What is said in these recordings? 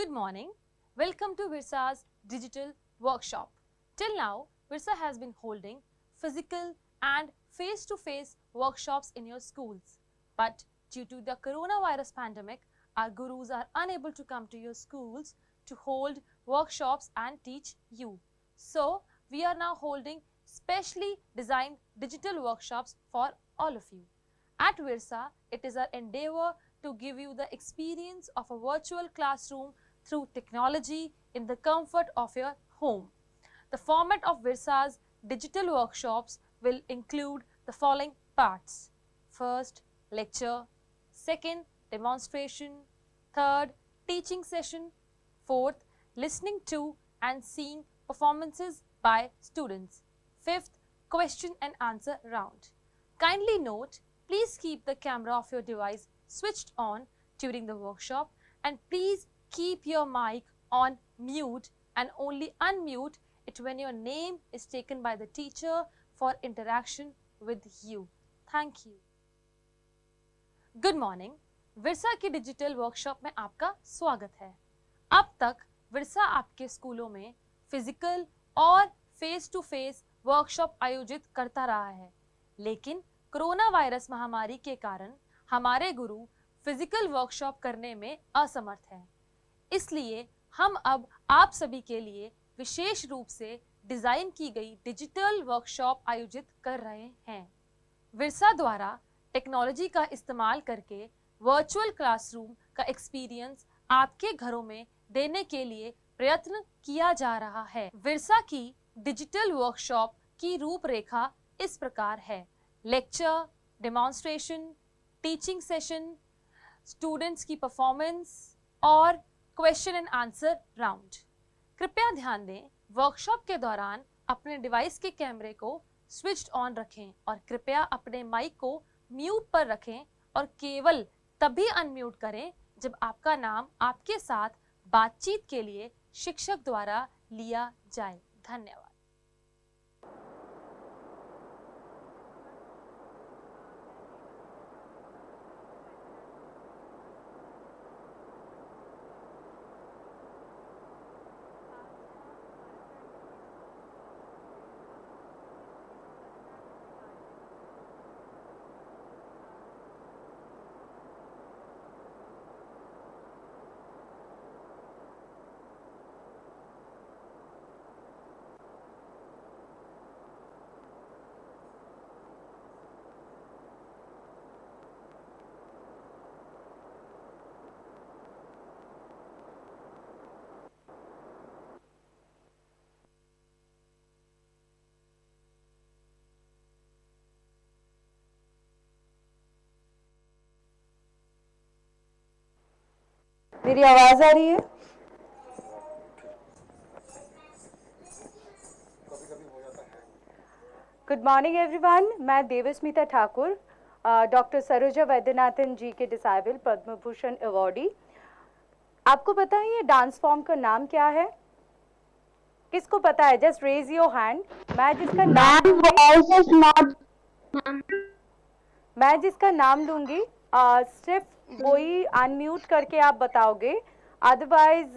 Good morning. Welcome to Virsa's digital workshop. Till now, Virsa has been holding physical and face-to-face workshops in your schools. But due to the coronavirus pandemic, our gurus are unable to come to your schools to hold workshops and teach you. So, we are now holding specially designed digital workshops for all of you. At Virsa, it is our endeavor to give you the experience of a virtual classroom through technology in the comfort of your home. The format of Virsa's digital workshops will include the following parts. First, lecture. Second, demonstration. Third, teaching session. Fourth, listening to and seeing performances by students. Fifth, question and answer round. Kindly note, please keep the camera of your device switched on during the workshop, and please keep your mic on mute and only unmute it when your name is taken by the teacher for interaction with you. Thank you. Good morning. Virsa की digital workshop में आपका स्वागत है। अब तक विरसा आपके स्कूलों में फिजिकल और फेस टू फेस वर्कशॉप आयोजित करता रहा है, लेकिन कोरोना वायरस महामारी के कारण हमारे गुरु फिजिकल वर्कशॉप करने में असमर्थ हैं। इसलिए हम अब आप सभी के लिए विशेष रूप से डिजाइन की गई डिजिटल वर्कशॉप आयोजित कर रहे हैं। विरसा द्वारा टेक्नोलॉजी का इस्तेमाल करके वर्चुअल क्लासरूम का एक्सपीरियंस आपके घरों में देने के लिए प्रयत्न किया जा रहा है। विरसा की डिजिटल वर्कशॉप की रूपरेखा इस प्रकार है। Lecture, demonstration, teaching session, students की परफॉर्मेंस और क्वेश्चन एंड आंसर राउंड। कृपया ध्यान दें, वर्कशॉप के दौरान अपने डिवाइस के कैमरे को स्विच्ड ऑन रखें और कृपया अपने माइक को म्यूट पर रखें और केवल तभी अनम्यूट करें जब आपका नाम आपके साथ बातचीत के लिए शिक्षक द्वारा लिया जाए। धन्यवाद। मेरी आवाज आ रही है? Good morning everyone. मैं देवस्मिता ठाकुर, डॉक्टर सरोजा वैद्यनाथन जी के डिसाइबल पद्म भूषण अवॉर्डी। आपको पता है ये डांस फॉर्म का नाम क्या है? किसको पता है? Just raise your hand. मैं जिसका नाम लूंगी सिर्फ वही अनम्यूट करके आप बताओगे, अदरवाइज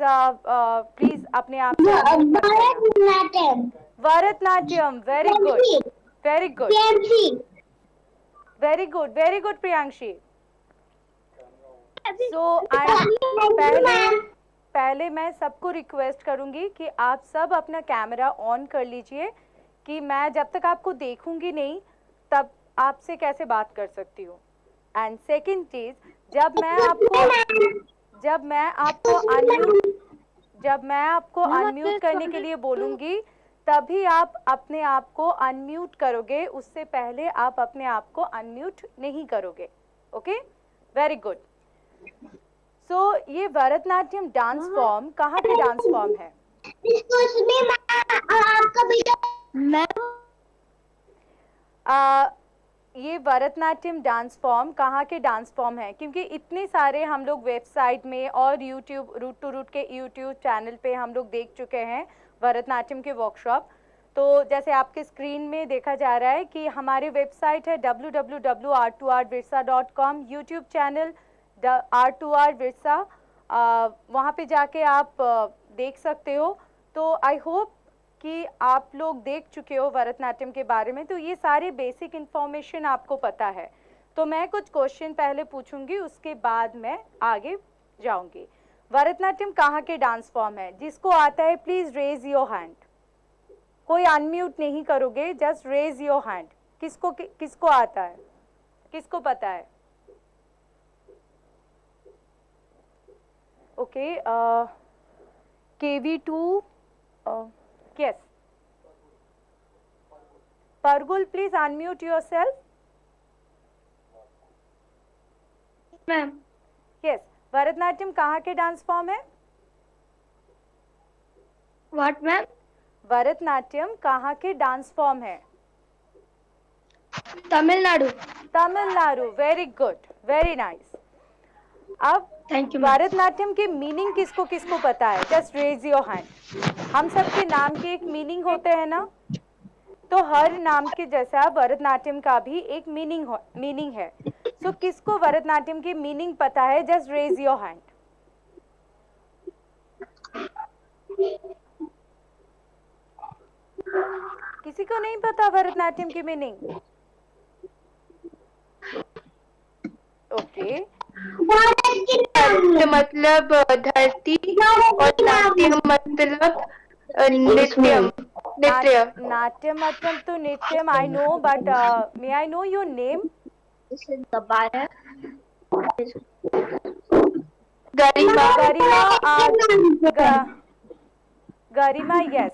प्लीज अपने आप से। Bharatanatyam. Very good, very good, very good, very good Priyanshi. So पहले मैं सबको रिक्वेस्ट करूंगी कि आप सब अपना कैमरा ऑन कर लीजिए, कि मैं जब तक आपको देखूंगी नहीं तब आपसे कैसे बात कर सकती हूँ। एंड सेकेंड चीज, जब मैं आपको अनम्यूट करने के लिए बोलूंगी तभी आप अपने आप को अनम्यूट करोगे, उससे पहले आप अपने आप को अनम्यूट नहीं करोगे। Okay, very good. सो ये भरतनाट्यम डांस फॉर्म कहाँ के डांस फॉर्म है? ये भरतनाट्यम डांस फॉर्म कहाँ के डांस फॉर्म है? क्योंकि इतने सारे हम लोग वेबसाइट में और यूट्यूब, रूट टू रूट के यूट्यूब चैनल पे हम लोग देख चुके हैं भरतनाट्यम के वर्कशॉप। तो जैसे आपके स्क्रीन में देखा जा रहा है कि हमारी वेबसाइट है www.r2rvirsa.com, YouTube channel R2R Virsa वहाँ पे जाके आप देख सकते हो। तो आई होप कि आप लोग देख चुके हो भरतनाट्यम के बारे में, तो ये सारे बेसिक इंफॉर्मेशन आपको पता है। तो मैं कुछ क्वेश्चन पहले पूछूंगी, उसके बाद मैं आगे जाऊंगी। भरतनाट्यम कहाँ के डांस फॉर्म है? जिसको आता है प्लीज रेज योर हैंड। कोई अनम्यूट नहीं करोगे, जस्ट रेज योर हैंड। किसको आता है, किसको पता है? Okay, KV2, yes. Pargul, please unmute yourself. Ma'am. Yes. Bharatanatyam कहाँ के डांस फॉर्म है? What ma'am? भरतनाट्यम कहाँ के डांस फॉर्म है? Tamil Nadu. Tamil Nadu, very good, very nice. अब थैंक यू। भरतनाट्यम की मीनिंग किसको किसको पता है? Just raise your hand. हम सबके नाम के एक मीनिंग होते हैं ना, तो हर नाम के जैसा भरतनाट्यम का भी एक मीनिंग है। सो किसको भरतनाट्यम की मीनिंग पता है? Just raise your hand. किसी को नहीं पता भरतनाट्यम की मीनिंग? ओके, मतलब धरती और नाट्य मतलब नृत्यम। नाट्यम मतलब तो नृत्यम, I know, but may I know your name? Garima. Garima, yes.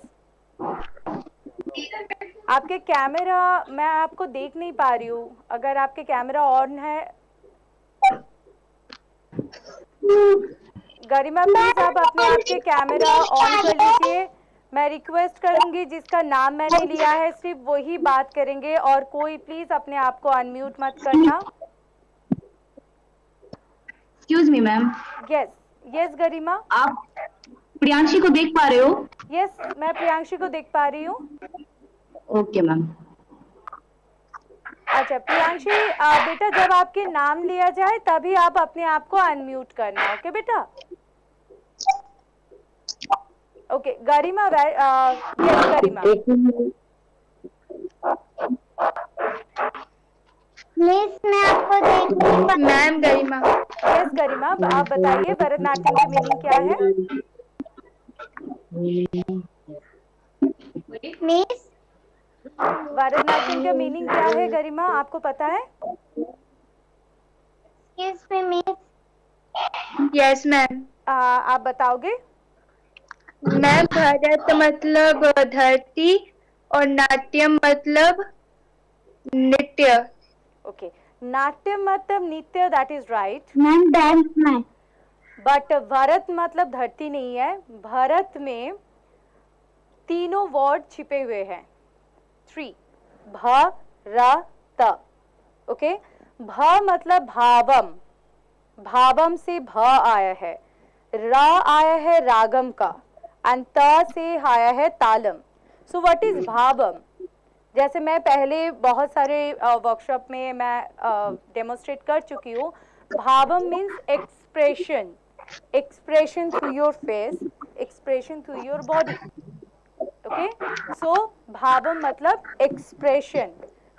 आपके कैमरा, मैं आपको देख नहीं पा रही हूँ। अगर आपके कैमरा ऑन है, गरिमा प्लीज आप अपने आप के कैमरा ऑन कर लीजिए। मैं रिक्वेस्ट करूंगी, जिसका नाम मैंने लिया है सिर्फ वही बात करेंगे, और कोई प्लीज अपने आप को अनम्यूट मत करना। Excuse me ma'am. Yes yes Garima. आप प्रियांशी को देख पा रहे हो? यस, मैं प्रियांशी को देख पा रही हूँ। Okay ma'am. अच्छा प्रियांशी, बेटा जब आपके नाम लिया जाए तभी आप अपने आप को अनम्यूट करना, ओके बेटा? ओके गरिमा, यस गरिमा। मिस मैं आपको देख। मैम गरिमा। यस गरिमा, आप बताइए भरतनाट्यम की मीनिंग क्या है? मिस भरतनाट्यम का मीनिंग क्या है गरिमा, आपको पता है? Yes ma'am. आप बताओगे? मैम भरत मतलब धरती और नाट्यम मतलब नृत्य। ओके, नाट्यम मतलब नृत्य, that is right ma'am. Dance में बट भरत मतलब धरती नहीं है। भरत में तीनों वर्ड छिपे हुए हैं, 3, भ र त। ओके, भ मतलब भावम, भावम से भ आया है, रा आया है रागम का, एंड त से आया है तालम। So what is भावम? जैसे मैं पहले बहुत सारे वर्कशॉप में मैं डेमोन्स्ट्रेट कर चुकी हूँ। भावम means expression, expression through your face, expression through your body. Okay, so भावम मतलब एक्सप्रेशन,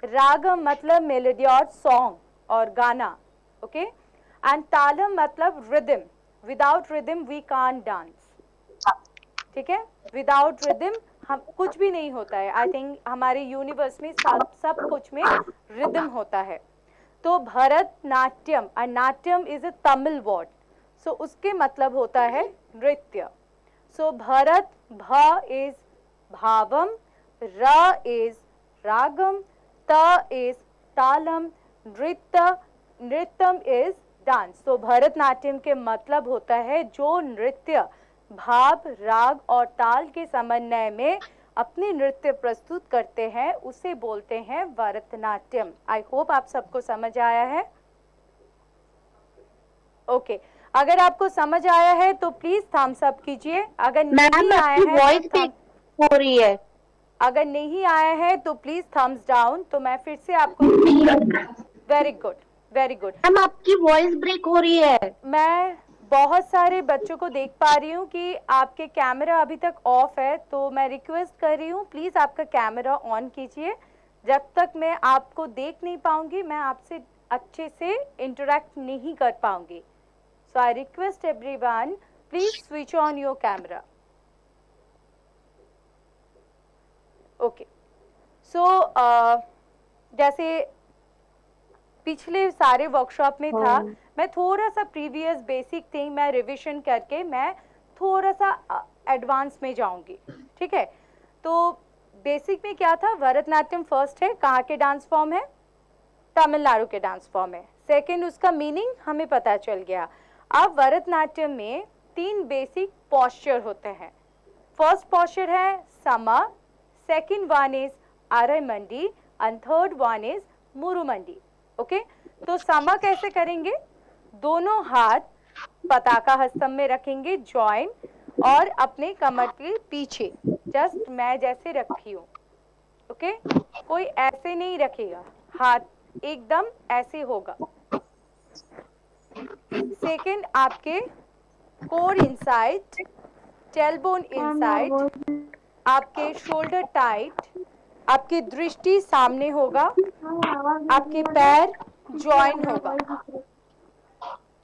रागम मतलब मेलोडी और सॉन्ग और गाना, ओके, एंड तालम मतलब rhythm. Without rhythm we can't dance, ठीक है? विदाउट रिदम हम कुछ भी नहीं होता है। आई थिंक हमारे यूनिवर्स में सब कुछ में रिदम होता है। तो भरतनाट्यम, और नाट्यम is a Tamil word, so उसके मतलब होता है नृत्य। सो भरत, भ इज भावम, र इज रागम, त इज तालम, नृत्यम इज डांस। तो भरतनाट्यम के मतलब होता है जो नृत्य भाव, राग और ताल के समन्वय में अपने नृत्य प्रस्तुत करते हैं, उसे बोलते हैं भरतनाट्यम। आई होप आप सबको समझ आया है। ओके, अगर आपको समझ आया है तो प्लीज थम्स अप कीजिए। अगर नहीं आया है, वॉइस हो रही है। अगर नहीं आया है तो प्लीज थम्स डाउन। तो मैं फिर से आपको, very good very good. Ma'am आपकी वॉइस ब्रेक हो रही है। मैं बहुत सारे बच्चों को देख पा रही हूँ कि आपके कैमरा अभी तक ऑफ है, तो मैं रिक्वेस्ट कर रही हूँ प्लीज़ आपका कैमरा ऑन कीजिए। जब तक मैं आपको देख नहीं पाऊंगी मैं आपसे अच्छे से इंटरेक्ट नहीं कर पाऊंगी। So I request everyone please switch on your camera. Okay, so जैसे पिछले सारे वर्कशॉप में था, मैं थोड़ा सा प्रीवियस बेसिक थिंग मैं रिवीजन करके मैं थोड़ा सा एडवांस में जाऊंगी, ठीक है। तो बेसिक में क्या था, भरतनाट्यम फर्स्ट है, कहाँ के डांस फॉर्म है, तमिलनाडु के डांस फॉर्म है। सेकंड उसका मीनिंग हमें पता चल गया। अब भरतनाट्यम में 3 बेसिक पोस्चर होते हैं। फर्स्ट पोस्चर है समा, सेकंड वन इज आरैमंडी एंड थर्ड वन इज मुरुमंडी। ओके, तो समा कैसे करेंगे, दोनों हाथ पताका हस्तम में रखेंगे जॉइन और अपने कमर के पीछे, जस्ट मैं जैसे रखी हूँ। ओके, कोई ऐसे नहीं रखेगा, हाथ एकदम ऐसे होगा। सेकंड आपके कोर इनसाइड, टेलबोन इनसाइड, आपके शोल्डर टाइट, आपकी दृष्टि सामने होगा, आपके पैर जॉइन होगा,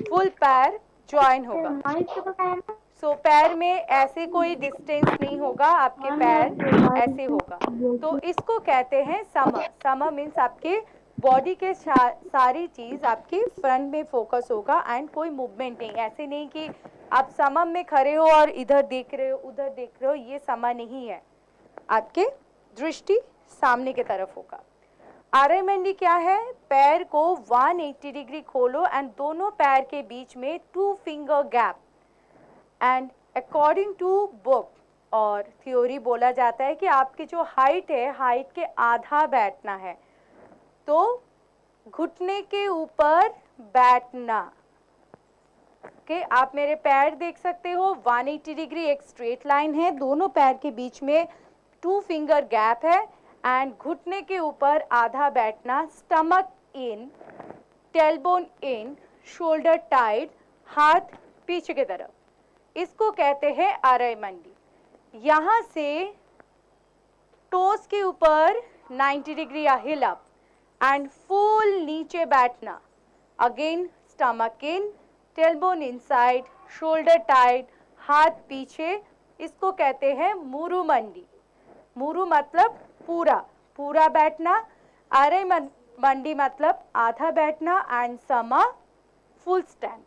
फुल पैर जॉइन होगा। सो पैर में ऐसे कोई डिस्टेंस नहीं होगा, आपके पैर ऐसे होगा। तो इसको कहते हैं समा। समा मीन्स आपके बॉडी के सारी चीज आपके फ्रंट में फोकस होगा एंड कोई मूवमेंट नहीं। ऐसे नहीं कि आप समम में खड़े हो और इधर देख रहे हो उधर देख रहे हो, ये समा नहीं है। आपके दृष्टि सामने की तरफ होगा। आरैमंडी क्या है, पैर को 180 डिग्री खोलो एंड दोनों पैर के बीच में 2 finger gap. And according to book और थ्योरी बोला जाता है कि आपकी जो हाइट है, हाइट के आधा बैठना है। तो घुटने के ऊपर बैठना। ओके, आप मेरे पैर देख सकते हो, 180 डिग्री एक स्ट्रेट लाइन है, दोनों पैर के बीच में 2 फिंगर गैप है एंड घुटने के ऊपर आधा बैठना, स्टमक इन, टेलबोन इन, शोल्डर टाइट, हाथ पीछे की तरफ। इसको कहते हैं आरैमंडी। यहाँ से टोस के ऊपर 90 degree hill up and full नीचे बैठना। अगेन स्टमक इन, टेलबोन इनसाइड, शोल्डर टाइट, हाथ पीछे। इसको कहते हैं मुरुमंडी। मुरु मतलब पूरा पूरा बैठना, आरैमंडी मतलब आधा बैठना एंड समा फुल स्टैंड।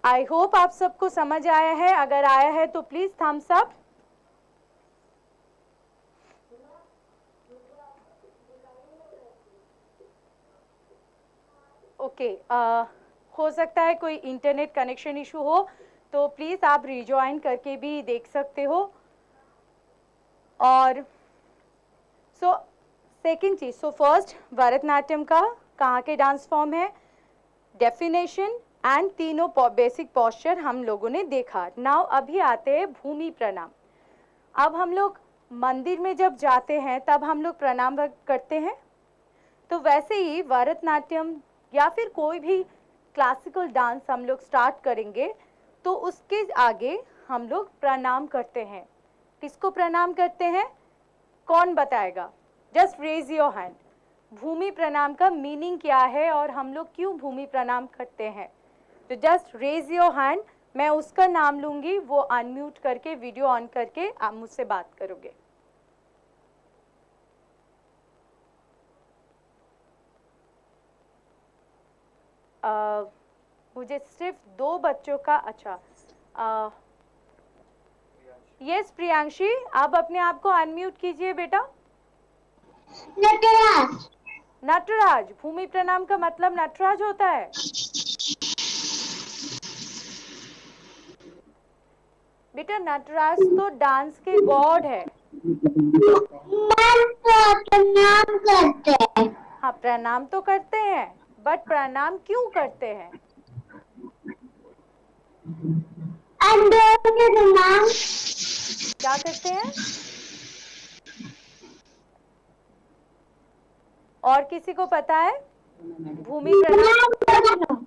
आई होप आप सबको समझ आया है। अगर आया है तो प्लीज थम्स अप। ओके, हो सकता है कोई इंटरनेट कनेक्शन इशू हो, तो प्लीज आप रिजॉइन करके भी देख सकते हो। और सो सेकेंड चीज, सो फर्स्ट भरतनाट्यम का कहाँ के डांस फॉर्म है, डेफिनेशन एंड तीनों बेसिक पोस्चर हम लोगों ने देखा। नाउ अभी आते हैं भूमि प्रणाम। अब हम लोग मंदिर में जब जाते हैं तब हम लोग प्रणाम करते हैं, तो वैसे ही भरतनाट्यम या फिर कोई भी क्लासिकल डांस हम लोग स्टार्ट करेंगे तो उसके आगे हम लोग प्रणाम करते हैं। किसको प्रणाम करते हैं, कौन बताएगा? Just raise your hand. भूमि प्रणाम का मीनिंग क्या है और हम लोग क्यों भूमि प्रणाम करते हैं? तो जस्ट रेज योर हैंड। मैं उसका नाम लूंगी, वो अनम्यूट करके वीडियो ऑन करके आप मुझसे बात करोगे। मुझे सिर्फ 2 बच्चों का, अच्छा यस प्रियांशी, आप अपने आप को अनम्यूट कीजिए बेटा। नटराज। नटराज, भूमि प्रणाम का मतलब नटराज होता है। बेटा नटराज तो डांस के गॉड है। प्रणाम करते हैं। हाँ प्रणाम तो करते हैं, बट प्रणाम क्यों करते हैं? प्रणाम क्या करते हैं? और किसी को पता है? भूमि प्रणाम,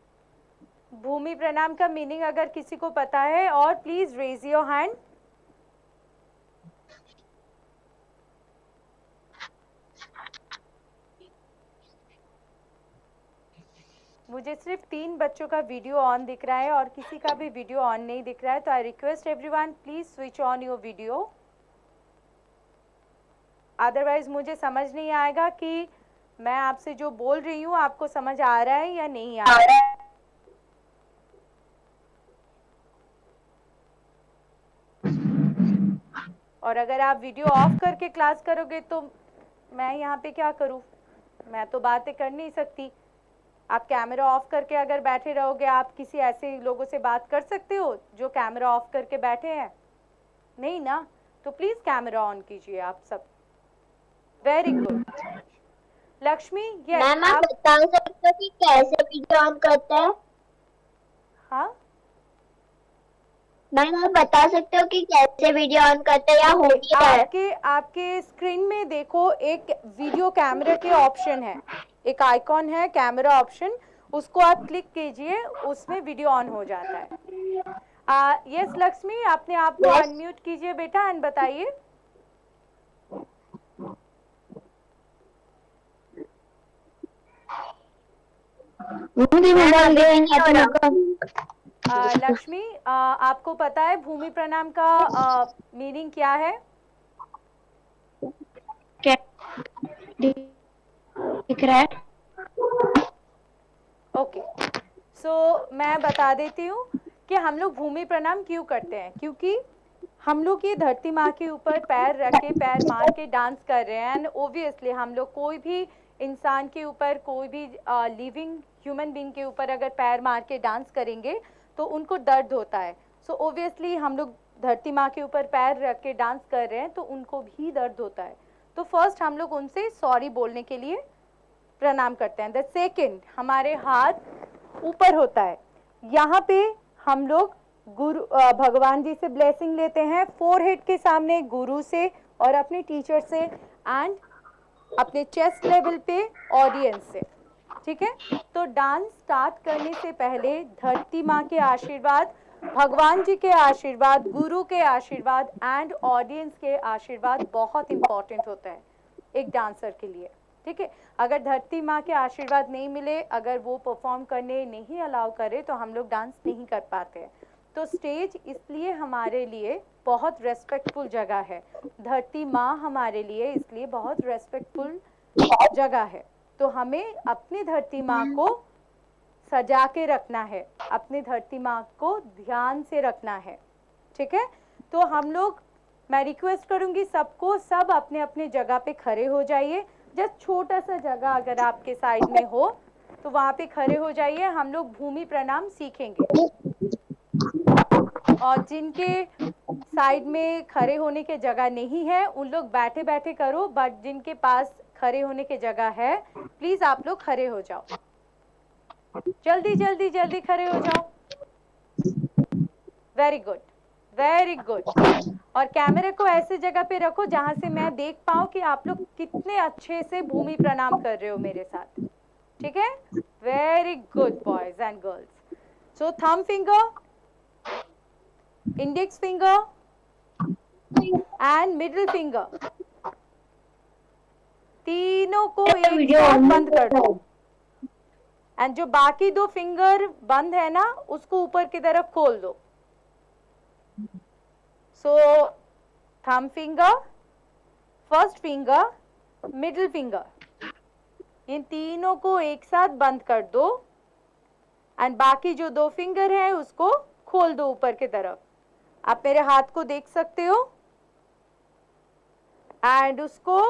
भूमि प्रणाम का मीनिंग अगर किसी को पता है, और प्लीज रेज योर हैंड। मुझे सिर्फ 3 बच्चों का वीडियो ऑन दिख रहा है और किसी का भी वीडियो ऑन नहीं दिख रहा है, तो आई request everyone please switch on your video, otherwise मुझे समझ नहीं आएगा कि मैं आपसे जो बोल रही हूँ आपको समझ आ रहा है या नहीं आ रहा है। और अगर आप वीडियो ऑफ करके क्लास करोगे तो मैं यहाँ पे क्या करूँ, मैं तो बातें कर नहीं सकती। आप कैमरा ऑफ करके अगर बैठे रहोगे, आप किसी ऐसे लोगों से बात कर सकते हो जो कैमरा ऑफ करके बैठे हैं? नहीं ना, तो प्लीज कैमरा ऑन कीजिए आप सब। Very good. Lakshmi, yes ma'am आप बता सकते हो कि कैसे वीडियो ऑन करते हैं? हाँ मैम आप बता सकते हो कि कैसे वीडियो ऑन करते हैं या हो गया है? आपके स्क्रीन में देखो एक वीडियो कैमरा के ऑप्शन है, एक आइकॉन है कैमरा ऑप्शन, उसको आप क्लिक कीजिए, उसमें वीडियो ऑन हो जाता है। यस लक्ष्मी, अपने आप को अनम्यूट कीजिए बेटा एंड बताइए। लक्ष्मी, आपको पता है भूमि प्रणाम का मीनिंग क्या है? दिख रहा है? ओके, सो मैं बता देती हूँ कि हम लोग भूमि प्रणाम क्यों करते हैं। क्योंकि हम लोग ये धरती माँ के ऊपर पैर रख के, पैर मार के डांस कर रहे हैं, एंड ओबियसली हम लोग कोई भी इंसान के ऊपर, कोई भी लिविंग ह्यूमन बीइंग के ऊपर अगर पैर मार के डांस करेंगे तो उनको दर्द होता है। सो ओबियसली हम लोग धरती माँ के ऊपर पैर रख के डांस कर रहे हैं तो उनको भी दर्द होता है। तो फर्स्ट हम लोग उनसे सॉरी बोलने के लिए प्रणाम करते हैं। द सेकेंड, हमारे हाथ ऊपर होता है, यहाँ पे हम लोग गुरु भगवान जी से ब्लेसिंग लेते हैं, फोरहेड के सामने गुरु से और अपने टीचर से, एंड अपने चेस्ट लेवल पे ऑडियंस से। ठीक है, तो डांस स्टार्ट करने से पहले धरती माँ के आशीर्वाद, भगवान जी के आशीर्वाद, गुरु के आशीर्वाद एंड ऑडियंस के आशीर्वाद बहुत इंपॉर्टेंट होता है एक डांसर के लिए। ठीक है, अगर धरती माँ के आशीर्वाद नहीं मिले, अगर वो परफॉर्म करने नहीं अलाउ करे तो हम लोग डांस नहीं कर पाते हैं। तो स्टेज इसलिए हमारे लिए बहुत रेस्पेक्टफुल जगह है, धरती माँ हमारे लिए इसलिए बहुत रेस्पेक्टफुल जगह है। तो हमें अपनी धरती माँ को सजा के रखना है, अपनी धरती माँ को ध्यान से रखना है। ठीक है, तो हम लोग, मैं रिक्वेस्ट करूंगी सबको, सब अपने अपने जगह पे खड़े हो जाइए। जस्ट छोटा सा जगह अगर आपके साइड में हो तो वहाँ पे खड़े हो जाइए। हम लोग भूमि प्रणाम सीखेंगे, और जिनके साइड में खड़े होने के जगह नहीं है उन लोग बैठे बैठे करो, बट जिनके पास खड़े होने की जगह है प्लीज आप लोग खड़े हो जाओ, जल्दी जल्दी जल्दी खड़े हो जाओ। Very good, very good. और कैमरे को ऐसे जगह पे रखो जहां से मैं देख पाऊं कि आप लोग कितने अच्छे से भूमि प्रणाम कर रहे हो मेरे साथ। ठीक है, very good boys and girls. So thumb finger, index finger and middle finger, तीनों को एक साथ बंद कर दो, एंड जो बाकी 2 फिंगर बंद है ना उसको ऊपर की तरफ खोल दो। So thumb finger, first finger, middle finger, इन तीनों को एक साथ बंद कर दो, एंड बाकी जो 2 फिंगर है उसको खोल दो ऊपर की तरफ। आप मेरे हाथ को देख सकते हो, एंड उसको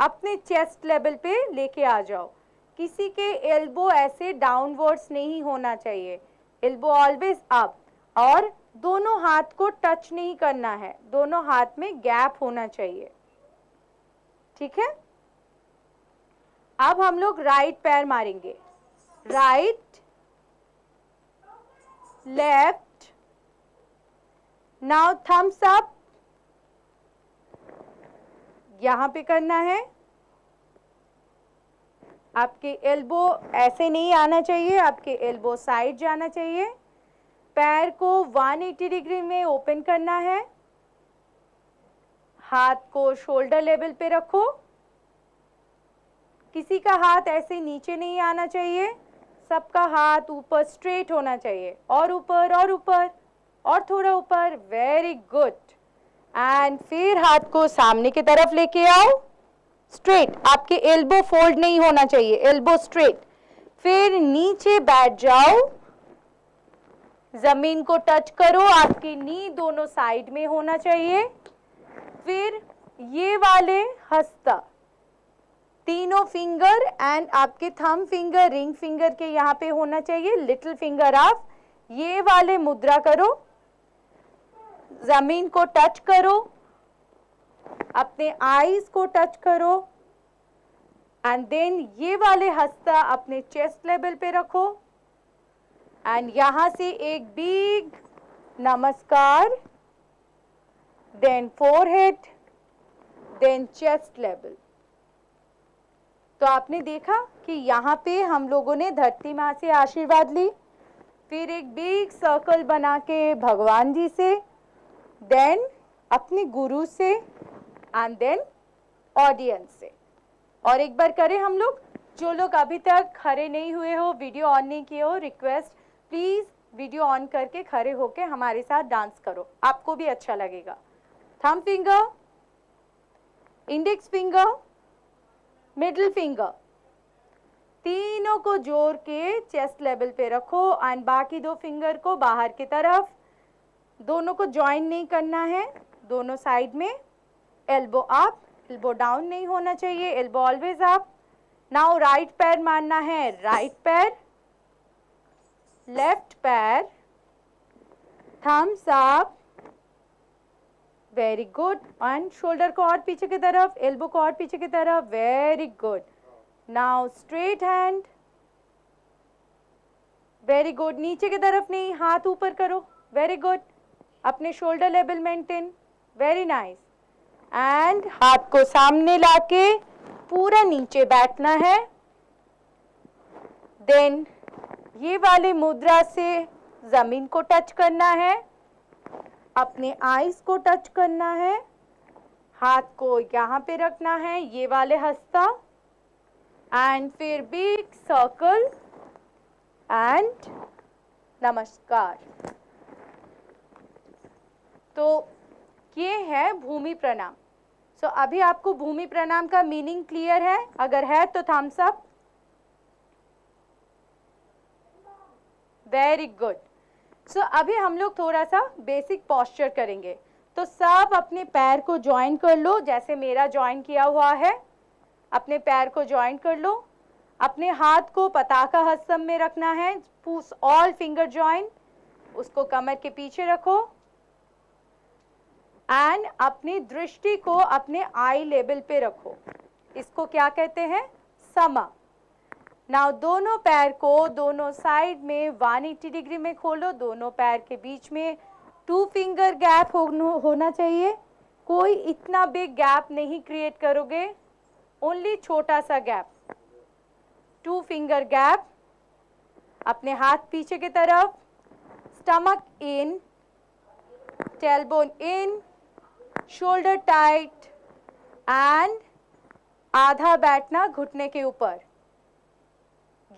अपने चेस्ट लेवल पे लेके आ जाओ। किसी के एल्बो ऐसे डाउनवर्ड्स नहीं होना चाहिए, एल्बो ऑलवेज अप, और दोनों हाथ को टच नहीं करना है, दोनों हाथ में गैप होना चाहिए। ठीक है, अब हम लोग राइट पैर मारेंगे, right left, now thumbs up यहां पे करना है, आपके एल्बो ऐसे नहीं आना चाहिए, आपके एल्बो साइड जाना चाहिए। पैर को 180 डिग्री में ओपन करना है। हाथ को शोल्डर लेवल पे रखो। किसी का हाथ ऐसे नीचे नहीं आना चाहिए, सबका हाथ ऊपर स्ट्रेट होना चाहिए। और ऊपर और ऊपर और थोड़ा ऊपर, वेरी गुड। एंड फिर हाथ को सामने की तरफ लेके आओ, स्ट्रेट। आपके एल्बो फोल्ड नहीं होना चाहिए, एल्बो स्ट्रेट। फिर नीचे बैठ जाओ, जमीन को टच करो, आपकी नी दोनों साइड में होना चाहिए। फिर ये वाले हस्ता, तीनों फिंगर एंड आपके थंब फिंगर रिंग फिंगर के यहाँ पे होना चाहिए, लिटिल फिंगर आप ये वाले मुद्रा करो, जमीन को टच करो, अपने आईज को टच करो एंड देन ये वाले हस्ता अपने चेस्ट लेवल पे रखो एंड यहां से एक बिग नमस्कार, then forehead, then chest level. तो आपने देखा कि यहाँ पे हम लोगों ने धरती माँ से आशीर्वाद ली, फिर एक बिग सर्कल बना के भगवान जी से, देन अपने गुरु से एंड देन ऑडियंस से। और एक बार करें हम लोग। जो लोग अभी तक खड़े नहीं हुए हो, वीडियो ऑन नहीं किए हो, रिक्वेस्ट प्लीज वीडियो ऑन करके खड़े होके हमारे साथ डांस करो, आपको भी अच्छा लगेगा। Thumb finger, index finger, middle finger, तीनों को जोड़ के चेस्ट लेवल पे रखो एंड बाकी दो फिंगर को बाहर की तरफ, दोनों को ज्वाइन नहीं करना है, दोनों साइड में। एल्बो अप, एल्बो डाउन नहीं होना चाहिए, elbow always up. Now right पैर मारना है, राइट पैर, लेफ्ट पैर, thumbs up, very good. And shoulder को और पीछे की तरफ, एल्बो को और पीछे की तरफ, very good. Now straight hand, very good. नीचे की तरफ नहीं, हाथ ऊपर करो, वेरी गुड। अपने shoulder level maintain, very nice. And हाथ को सामने लाके पूरा नीचे बैठना है। देन ये वाली मुद्रा से जमीन को टच करना है, अपने आईज को टच करना है, हाथ को यहाँ पे रखना है, ये वाले हस्ता, एंड फिर बिग सर्कल एंड नमस्कार। तो ये है भूमि प्रणाम। सो अभी आपको भूमि प्रणाम का मीनिंग क्लियर है? अगर है तो thumbs up. Very good. So अभी हम लोग थोड़ा सा बेसिक पोस्चर करेंगे। तो सब अपने पैर को ज्वाइन कर लो, जैसे मेरा ज्वाइन किया हुआ है। अपने पैर को ज्वाइन कर लो, अपने हाथ को पताका हस्तम में रखना है, ऑल फिंगर ज्वाइन, उसको कमर के पीछे रखो एंड अपनी दृष्टि को अपने आई लेवल पे रखो। इसको क्या कहते हैं? समा। नाउ दोनों पैर को दोनों साइड में 180 डिग्री में खोलो, दोनों पैर के बीच में 2 फिंगर गैप होना चाहिए। कोई इतना बिग गैप नहीं क्रिएट करोगे, ओनली छोटा सा गैप, 2 फिंगर गैप। अपने हाथ पीछे की तरफ, stomach in, tailbone in, shoulder tight and आधा बैठना घुटने के ऊपर।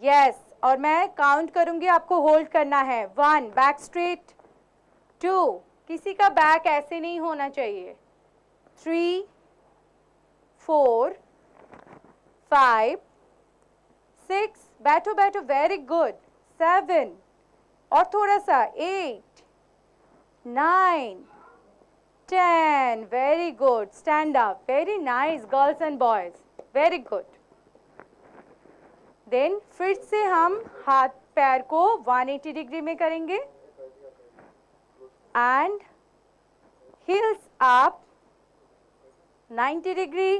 यस, और मैं काउंट करूंगी, आपको होल्ड करना है। 1 बैक स्ट्रेट, 2 किसी का बैक ऐसे नहीं होना चाहिए, 3 4 5 6 बैठो बैठो, वेरी गुड, 7 और थोड़ा सा, 8 9 10, very good, stand up, very nice girls and boys, very good। Then फिर से हम हाथ पैर को 180 डिग्री में करेंगे and heels up 90 degree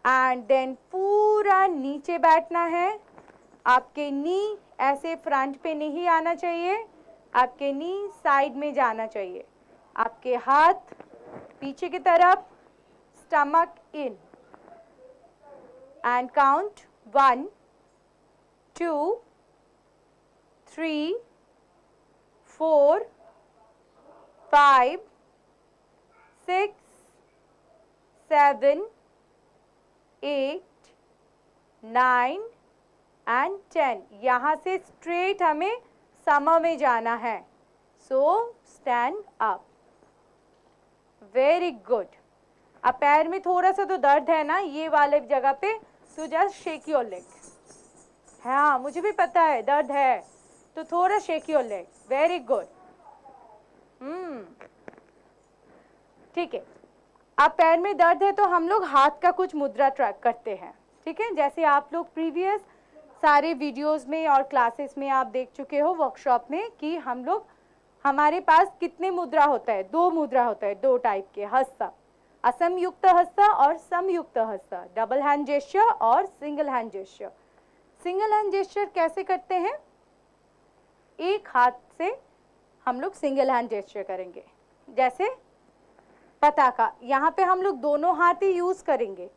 and then पूरा नीचे बैठना है। आपके नी ऐसे फ्रंट पे नहीं आना चाहिए, आपके नी साइड में जाना चाहिए। आपके हाथ पीछे की तरफ, stomach in and count 1 2 3 4 5 6 7 8 9 and 10। यहाँ से स्ट्रेट हमें समर में जाना है। So stand up. Very good. अब पैर में थोड़ा सा तो दर्द है ना ये वाले जगह पे, तो जस्ट शेक योर लेग। हाँ मुझे भी पता है दर्द है, तो थोड़ा shake your leg. Very good. ठीक है। अब पैर में दर्द है तो हम लोग हाथ का कुछ मुद्रा ट्रैक करते हैं। ठीक है, जैसे आप लोग प्रीवियस सारे वीडियोस में और क्लासेस में आप देख चुके हो वर्कशॉप में कि हम लोग, हमारे पास कितने मुद्रा होता है? 2 मुद्रा होता है, 2 टाइप के। हस्त, असमयुक्त हस्त और समयुक्त हस्त, डबल हैंड जेस्चर और single hand gesture. Single hand gesture कैसे करते हैं? एक हाथ से हम लोग सिंगल हैंड जेस्चर करेंगे। जैसे पताका, यहाँ पे हम लोग दोनों हाथ ही यूज करेंगे,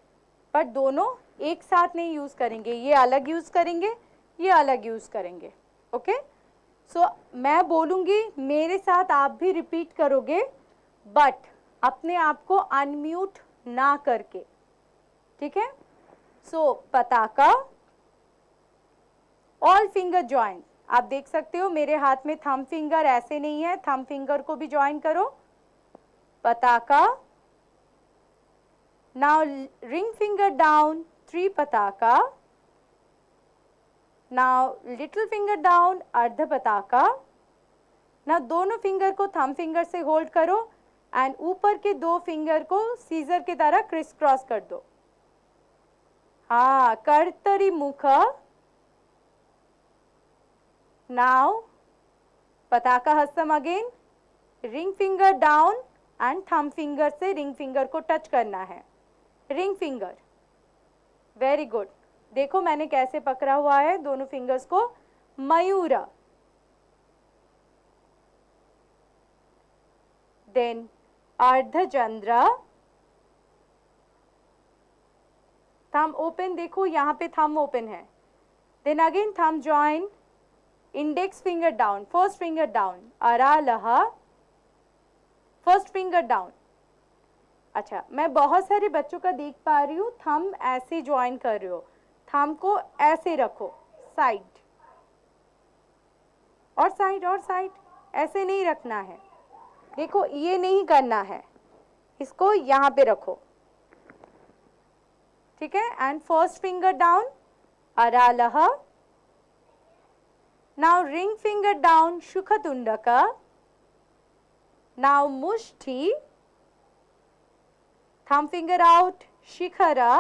पर दोनों एक साथ नहीं यूज करेंगे। ये अलग यूज करेंगे, ये अलग यूज करेंगे। ओके, सो मैं बोलूंगी, मेरे साथ आप भी रिपीट करोगे, बट अपने आप को अनम्यूट ना करके। ठीक है, सो पताका, ऑल फिंगर ज्वाइन। आप देख सकते हो मेरे हाथ में थंब फिंगर ऐसे नहीं है, थंब फिंगर को भी ज्वाइन करो। पताका। नाउ रिंग फिंगर डाउन, 3 पताका। नाउ लिटिल फिंगर डाउन, अर्ध पताका। ना दोनों फिंगर को थंब फिंगर से होल्ड करो एंड ऊपर के 2 फिंगर को सीजर की तरह क्रिस क्रॉस कर दो। हाँ, कर्तरी मुख। नाउ पताका हस्तम again, ring finger down and thumb finger से रिंग फिंगर को टच करना है। Ring finger. Very good. देखो मैंने कैसे पकड़ा हुआ है दोनों फिंगर्स को। मयूर। देन अर्धचंद्र। थंब ओपन, देखो यहाँ पे थंब ओपन है। Then again thumb join, index finger down, first finger down, अरालह, फर्स्ट फिंगर डाउन। अच्छा, मैं बहुत सारे बच्चों का देख पा रही हूँ थंब ऐसे ज्वाइन कर रहे हो। थंब को ऐसे रखो, साइड और साइड और साइड, ऐसे नहीं रखना है। देखो ये नहीं करना है, इसको यहाँ पे रखो। ठीक है, एंड फर्स्ट फिंगर डाउन, अरालह। नाउ रिंग फिंगर डाउन, शुखतुंडका। नाउ मुष्ठी, thumb finger out, शिखरा।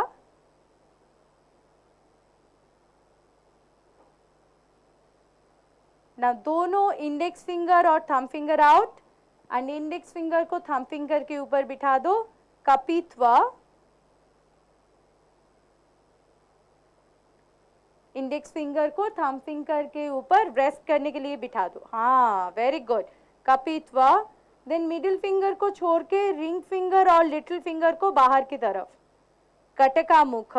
ना दोनों इंडेक्स फिंगर और thumb finger out and index finger को थंब फिंगर के ऊपर बिठा दो, कपित्वा। इंडेक्स फिंगर को थंब फिंगर के ऊपर रेस्ट करने के लिए बिठा दो। हाँ, वेरी गुड, कपित्वा। देन मिडिल फिंगर को छोड़ के रिंग फिंगर और लिटिल फिंगर को बाहर की तरफ, कटका मुख।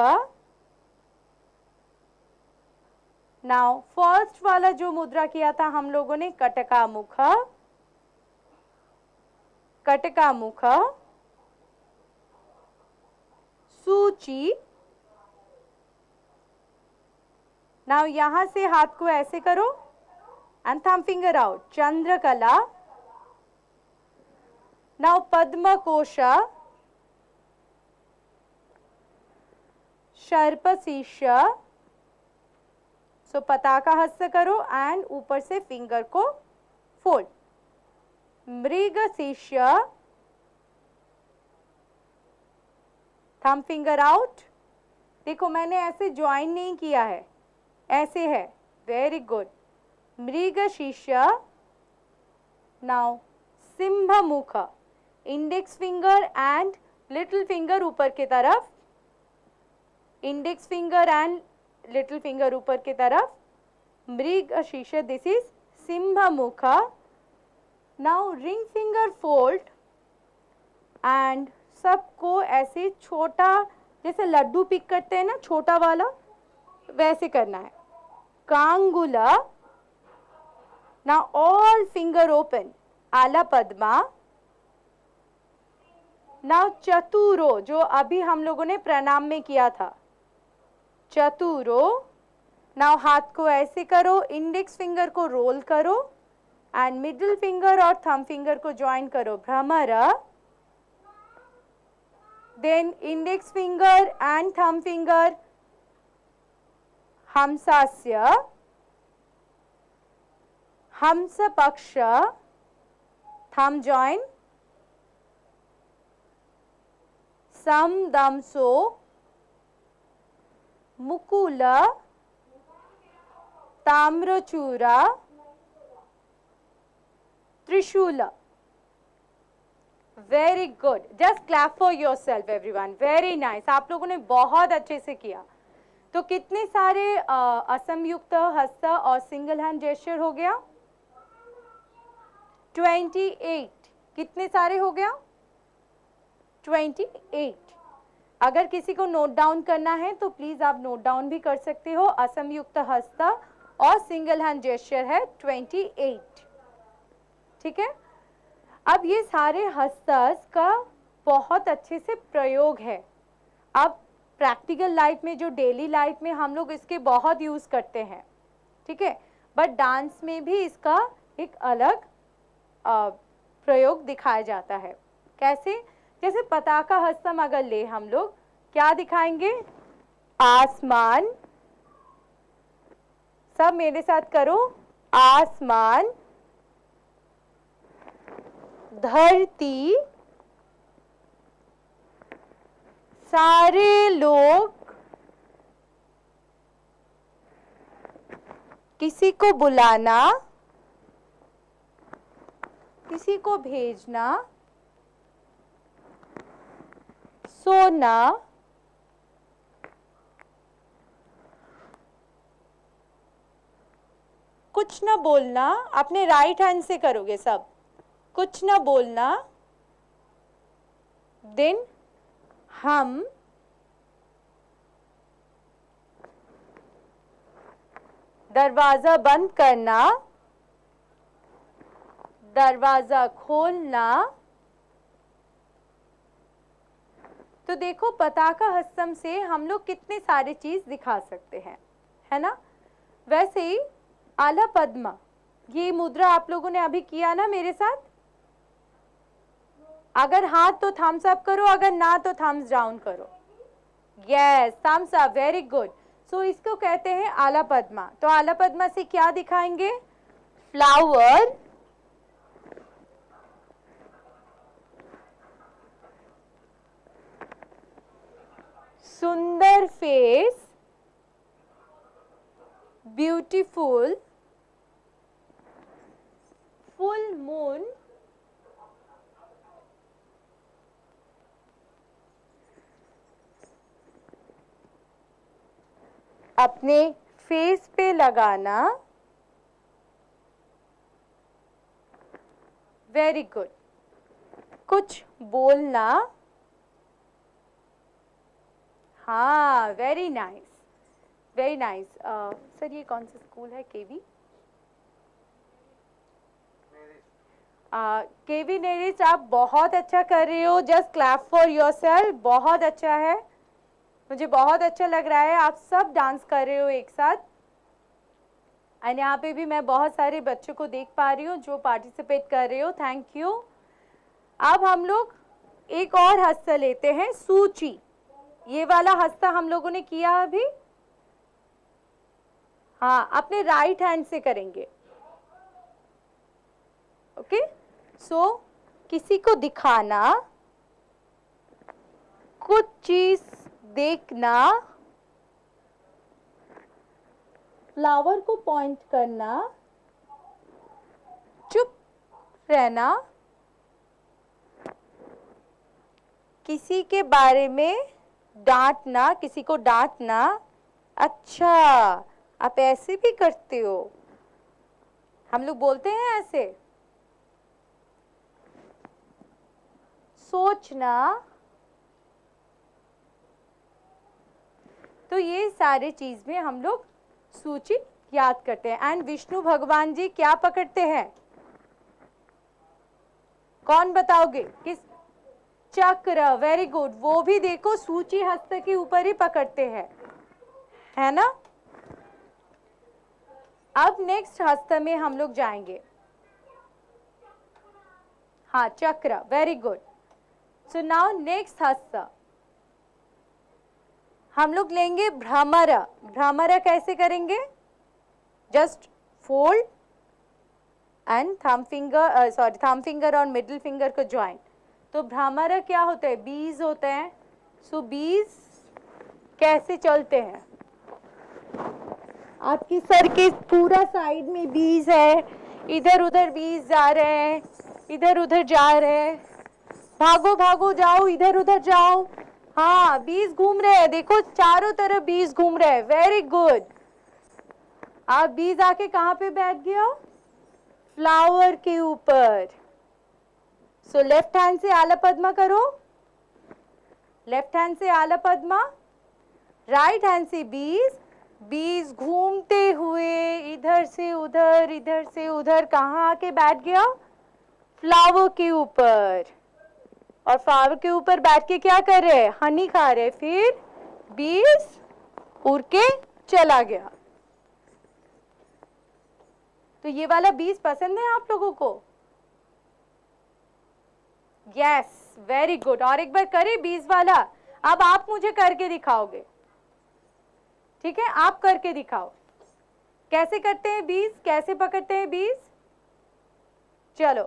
नाउ फर्स्ट वाला जो मुद्रा किया था हम लोगों ने, कटका मुख, कटका मुख, सूची। नाउ यहां से हाथ को ऐसे करो एंड थंब फिंगर आउट, चंद्रकला। नाउ पद्मकोश, सर्पशीर्ष। सो पताका हस्त करो एंड ऊपर से फिंगर को फोल्ड, मृगशीर्ष, थंब फिंगर आउट। देखो मैंने ऐसे ज्वाइन नहीं किया है, ऐसे है। वेरी गुड, मृगशीर्ष। नाउ सिंह मुख, index finger and little finger ऊपर की तरफ, index finger and little finger ऊपर की तरफ, मृगशीर्ष। दिस इज सिंह मुख। Now ring finger fold and सबको ऐसे छोटा, जैसे लड्डू पिक करते हैं ना, छोटा वाला, वैसे करना है. कांगुला. Now all finger open. आला पद्मा. Now चतुरो, जो अभी हम लोगों ने प्रणाम में किया था. चतुरो. Now हाथ को ऐसे करो, इंडेक्स फिंगर को रोल करो एंड मिडिल फिंगर और थंब फिंगर को ज्वाइन करो. भ्रमरा. Then index finger and thumb finger. Hamsasya. Hamsa paksha. Thumb join. Samdamso. Mukula. Tamrachura. Trishula. Very good. Just clap for your self everyone. Very nice. आप लोगों ने बहुत अच्छे से किया. तो कितने सारे असंयुक्त हस्त और सिंगल हैंड जेस्चर हो गया? 28. कितने सारे हो गया? 28. अगर किसी को नोट डाउन करना है तो प्लीज आप नोट डाउन भी कर सकते हो. असंयुक्त हस्त और सिंगल हैंड जेस्चर है 28. ठीक है. अब ये सारे हस्तस का बहुत अच्छे से प्रयोग है. अब प्रैक्टिकल लाइफ में, जो डेली लाइफ में हम लोग इसके बहुत यूज़ करते हैं. ठीक है. बट डांस में भी इसका एक अलग प्रयोग दिखाया जाता है. कैसे? जैसे पताका हस्तम अगर ले हम लोग, क्या दिखाएंगे? आसमान. सब मेरे साथ करो. आसमान. धरती. सारे लोग. किसी को बुलाना. किसी को भेजना. सोना. कुछ ना बोलना. अपने राइट हैंड से करोगे सब. कुछ ना बोलना. दिन. हम. दरवाजा बंद करना. दरवाजा खोलना. तो देखो पताका हस्तम से हम लोग कितने सारे चीज दिखा सकते हैं, है ना. वैसे ही आला पद्मा, ये मुद्रा आप लोगों ने अभी किया ना मेरे साथ. अगर हाँ तो थम्स अप करो, अगर ना तो थम्स डाउन करो. Yes, thumbs up. Very good. So इसको कहते हैं आला पद्मा. तो आला पद्मा से क्या दिखाएंगे? फ्लावर. सुंदर फेस. ब्यूटीफुल. Full moon. अपने फेस पे लगाना. Very good. कुछ बोलना. हाँ, very nice, very nice. Sir ये कौन सा स्कूल है? केवी. केवी नेरिस, आप बहुत अच्छा कर रहे हो. Just clap for yourself. बहुत अच्छा है. मुझे बहुत अच्छा लग रहा है. आप सब डांस कर रहे हो एक साथ. एंड यहाँ पे भी मैं बहुत सारे बच्चों को देख पा रही हूँ जो पार्टिसिपेट कर रहे हो. Thank you. अब हम लोग एक और हस्त लेते हैं. सूची. ये वाला हस्ता हम लोगों ने किया अभी. हाँ, अपने राइट हैंड से करेंगे. ओके. सो किसी को दिखाना. कुछ चीज देखना. फ्लावर को पॉइंट करना. चुप रहना. किसी के बारे में डांटना. किसी को डांटना. अच्छा, आप ऐसे भी करते हो? हम लोग बोलते हैं ऐसे. सोचना. तो ये सारे चीज में हम लोग सूची याद करते हैं। एंड विष्णु भगवान जी क्या पकड़ते हैं? कौन बताओगे? किस? चक्र। Very good. वो भी देखो सूची हस्त के ऊपर ही पकड़ते हैं, है ना? अब नेक्स्ट हस्त में हम लोग जाएंगे। हाँ, चक्र। Very good. So now next हस्त हम लोग लेंगे भ्रमर। भ्रमर कैसे करेंगे? Just fold and thumb finger और मिडिल फिंगर को ज्वाइन। तो भ्रमर क्या होते हैं? बीज होते हैं। सो बीज कैसे चलते हैं? आपकी सर के पूरा साइड में बीज है, इधर उधर बीज जा रहे हैं, इधर उधर जा रहे हैं। भागो भागो जाओ, इधर उधर जाओ। हाँ, बीज घूम रहे हैं, देखो चारों तरफ बीज घूम रहे हैं। Very good. आप बीज आके कहाँ पे बैठ गया? फ्लावर के ऊपर। सो लेफ्ट हैंड से आला पद्मा करो, लेफ्ट हैंड से आला पद्मा, राइट हैंड से बीज। बीज घूमते हुए इधर से उधर, इधर से उधर, कहाँ आके बैठ गया? फ्लावर के ऊपर। और फ्लावर के ऊपर बैठ के क्या कर रहे हैं? हनी खा रहे। फिर बीज उड़ के चला गया। तो ये वाला बीज पसंद है आप लोगों को? Yes, very good. और एक बार करें बीज वाला। अब आप मुझे करके दिखाओगे, ठीक है? आप करके दिखाओ कैसे करते हैं बीज, कैसे पकड़ते हैं बीज। चलो,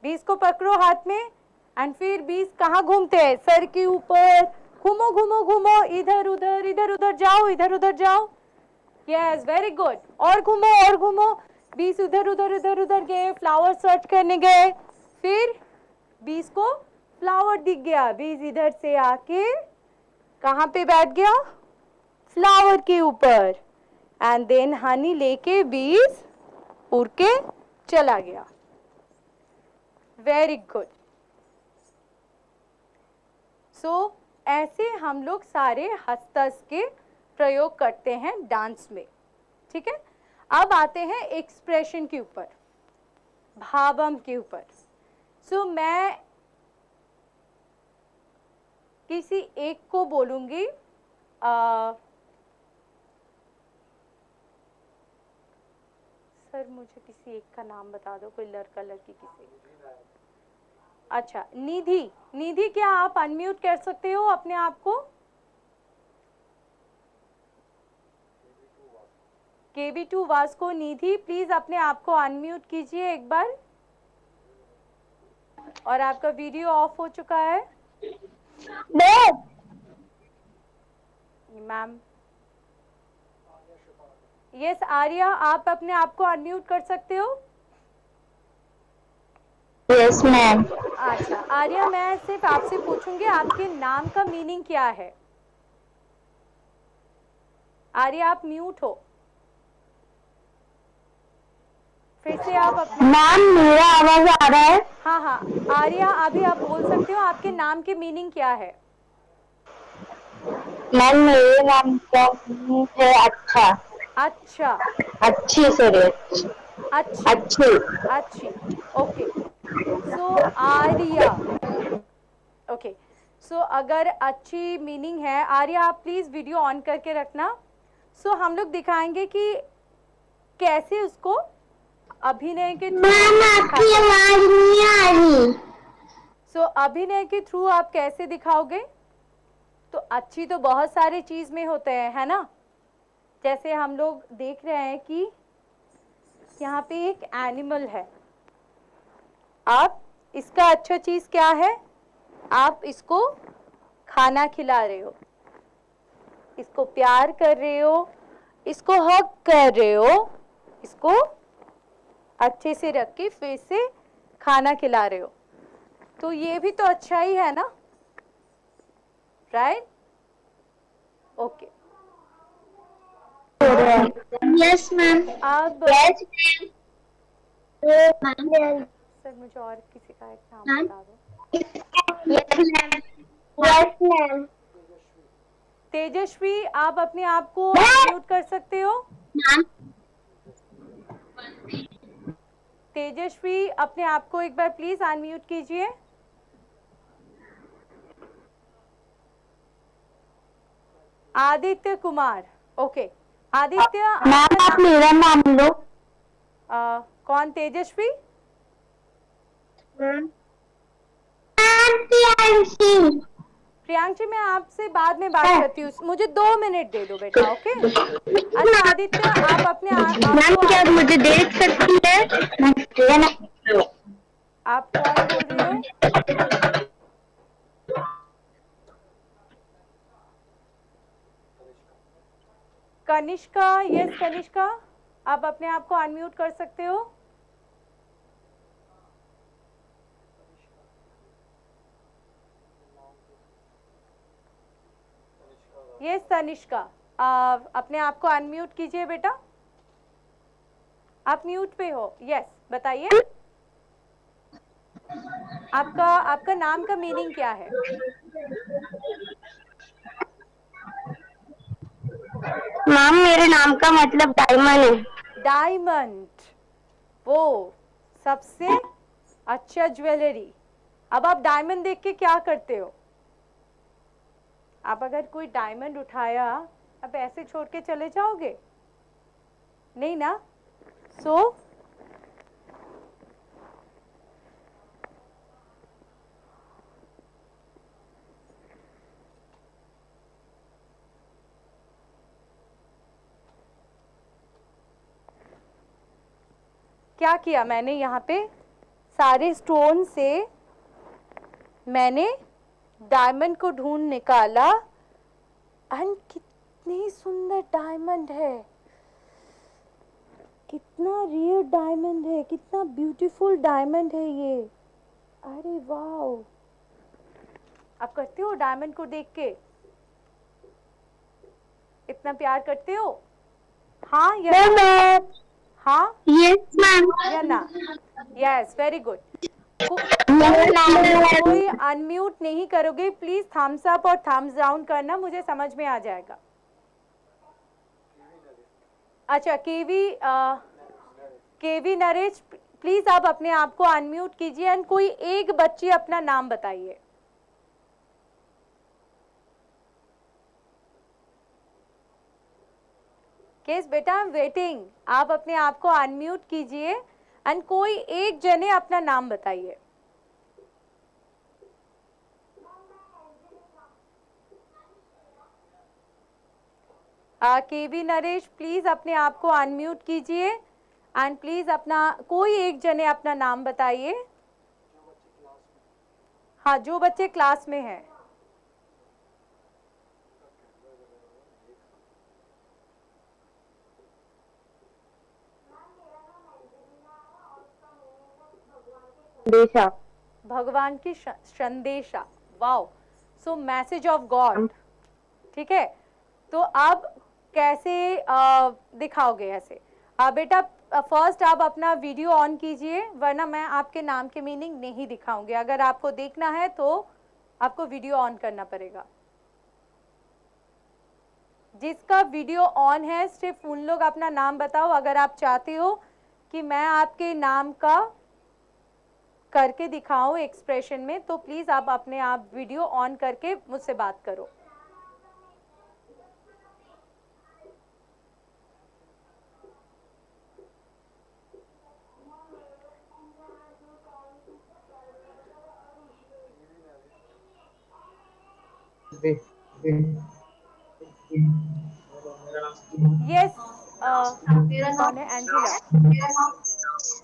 बीज को पकड़ो हाथ में एंड फिर बीज कहाँ घूमते हैं? सर के ऊपर। घूमो घूमो घूमो, इधर उधर जाओ, इधर उधर जाओ। Yes, very good. और घूमो और घूमो। बीज उधर उधर गए, फ्लावर सर्च करने गए, फिर बीज को फ्लावर दिख गया। बीज इधर से आके कहाँ पे बैठ गया? फ्लावर के ऊपर। एंड देन हनी लेके बीज उड़ के चला गया। Very good. सो ऐसे हम लोग सारे हस्तस के प्रयोग करते हैं डांस में, ठीक है? अब आते हैं एक्सप्रेशन के ऊपर, भावम के ऊपर। सो मैं किसी एक को बोलूंगी, सर मुझे किसी एक का नाम बता दो, कोई लड़का लड़की किसी। अच्छा, निधि। निधि, क्या आप अनम्यूट कर सकते हो अपने आप को? KB2 Vasco. निधि, प्लीज अपने आप को अनम्यूट कीजिए एक बार। और आपका वीडियो ऑफ हो चुका है मैम। यस आर्या, आप अपने आप को अनम्यूट कर सकते हो? Yes ma'am. अच्छा आर्या, मैं सिर्फ आपसे पूछूंगी आपके नाम का मीनिंग क्या है। आर्या, आप म्यूट हो। फिर से आप अपना। मैम मेरा आवाज आ रहा है? हाँ हाँ आर्या, अभी आप बोल सकते हो आपके नाम के मीनिंग क्या है। मैम मेरे नाम का मीनिंग है अच्छा। अच्छा, अच्छी से अच्छी, अच्छी। अच्छी। ओके, सो आर्या। ओके, सो अगर अच्छी मीनिंग है, आर्या आप प्लीज वीडियो ऑन करके रखना। सो हम लोग दिखाएंगे कि कैसे उसको अभिनय के थ्रू। मैम आपकी आवाज नहीं आ रही। सो अभिनय के थ्रू आप कैसे दिखाओगे? तो अच्छी तो बहुत सारे चीज में होते हैं, है ना? जैसे हम लोग देख रहे हैं कि यहाँ पे एक एनिमल है, आप इसका अच्छा चीज क्या है? आप इसको खाना खिला रहे हो, इसको प्यार कर रहे हो, इसको हग कर रहे हो, इसको अच्छे से रख के फिर से खाना खिला रहे हो। तो ये भी तो अच्छा ही है ना, राइट? Okay, yes ma'am. अब यस मैम। सर मुझे और किसी का एक नाम बता दो। Yes ma'am. Yes ma'am. Tejaswi, आप अपने आप को अनम्यूट कर सकते हो? तेजस्वी, अपने आप को एक बार प्लीज अनम्यूट कीजिए। आदित्य कुमार, ओके। आदित्य, मैम आप मेरा नाम लो। कौन? तेजस्वी? प्रियांशी। प्रियांशी, मैं आपसे बाद में बात करती हूँ, मुझे 2 मिनट दे दो बेटा, ओके? अच्छा आदित्य, आप अपने मैम क्या आप मुझे देख सकती है? आप कौन बोल रहे हो? कनिष्का, यस कनिष्का, आप अपने आप को अनम्यूट कर सकते हो? यस तनिष्का, अपने आप को अनम्यूट कीजिए बेटा। आप म्यूट पे हो। यस, बताइए आपका नाम का मीनिंग क्या है? मैम मेरे नाम का मतलब डायमंड है। डायमंड, वो सबसे अच्छा ज्वेलरी। अब आप डायमंड देख के क्या करते हो? आप अगर कोई डायमंड उठाया, आप ऐसे छोड़ के चले जाओगे? नहीं ना? सो क्या किया मैंने यहाँ पे? सारे स्टोन से मैंने डायमंड को ढूंढ निकाला, एंड कितनी सुंदर डायमंड है, कितना रियर डायमंड है, कितना ब्यूटीफुल डायमंड है ये। अरे वाओ! आप करते हो डायमंड को देख के? इतना प्यार करते हो? हाँ या ना? हाँ यस मैम। या ना? Yes, very good. कोई अनम्यूट नहीं करोगे, प्लीज थम्स अप और थम्स डाउन करना, मुझे समझ में आ जाएगा। अच्छा, केवी नरेश, प्लीज आप अपने आप को अनम्यूट कीजिए एंड कोई एक बच्ची अपना नाम बताइए। केस बेटा, आई एम वेटिंग, आप अपने आप को अनम्यूट कीजिए एंड कोई एक जने अपना नाम बताइए। केवी नरेश, प्लीज अपने आप को अनम्यूट कीजिए एंड प्लीज अपना कोई एक जने अपना नाम बताइए। हाँ, जो बच्चे क्लास में हैं। संदेशा। भगवान की संदेशा, wow! So message of God, ठीक है। तो आप कैसे दिखाओगे ऐसे? बेटा फर्स्ट आप अपना वीडियो ऑन कीजिए, वरना मैं आपके नाम के मीनिंग नहीं दिखाऊंगी। अगर आपको देखना है तो आपको वीडियो ऑन करना पड़ेगा। जिसका वीडियो ऑन है सिर्फ उन लोग अपना नाम बताओ। अगर आप चाहते हो कि मैं आपके नाम का करके दिखाऊं एक्सप्रेशन में, तो प्लीज आप अपने आप वीडियो ऑन करके मुझसे बात करो। यस, कौन है? Angela,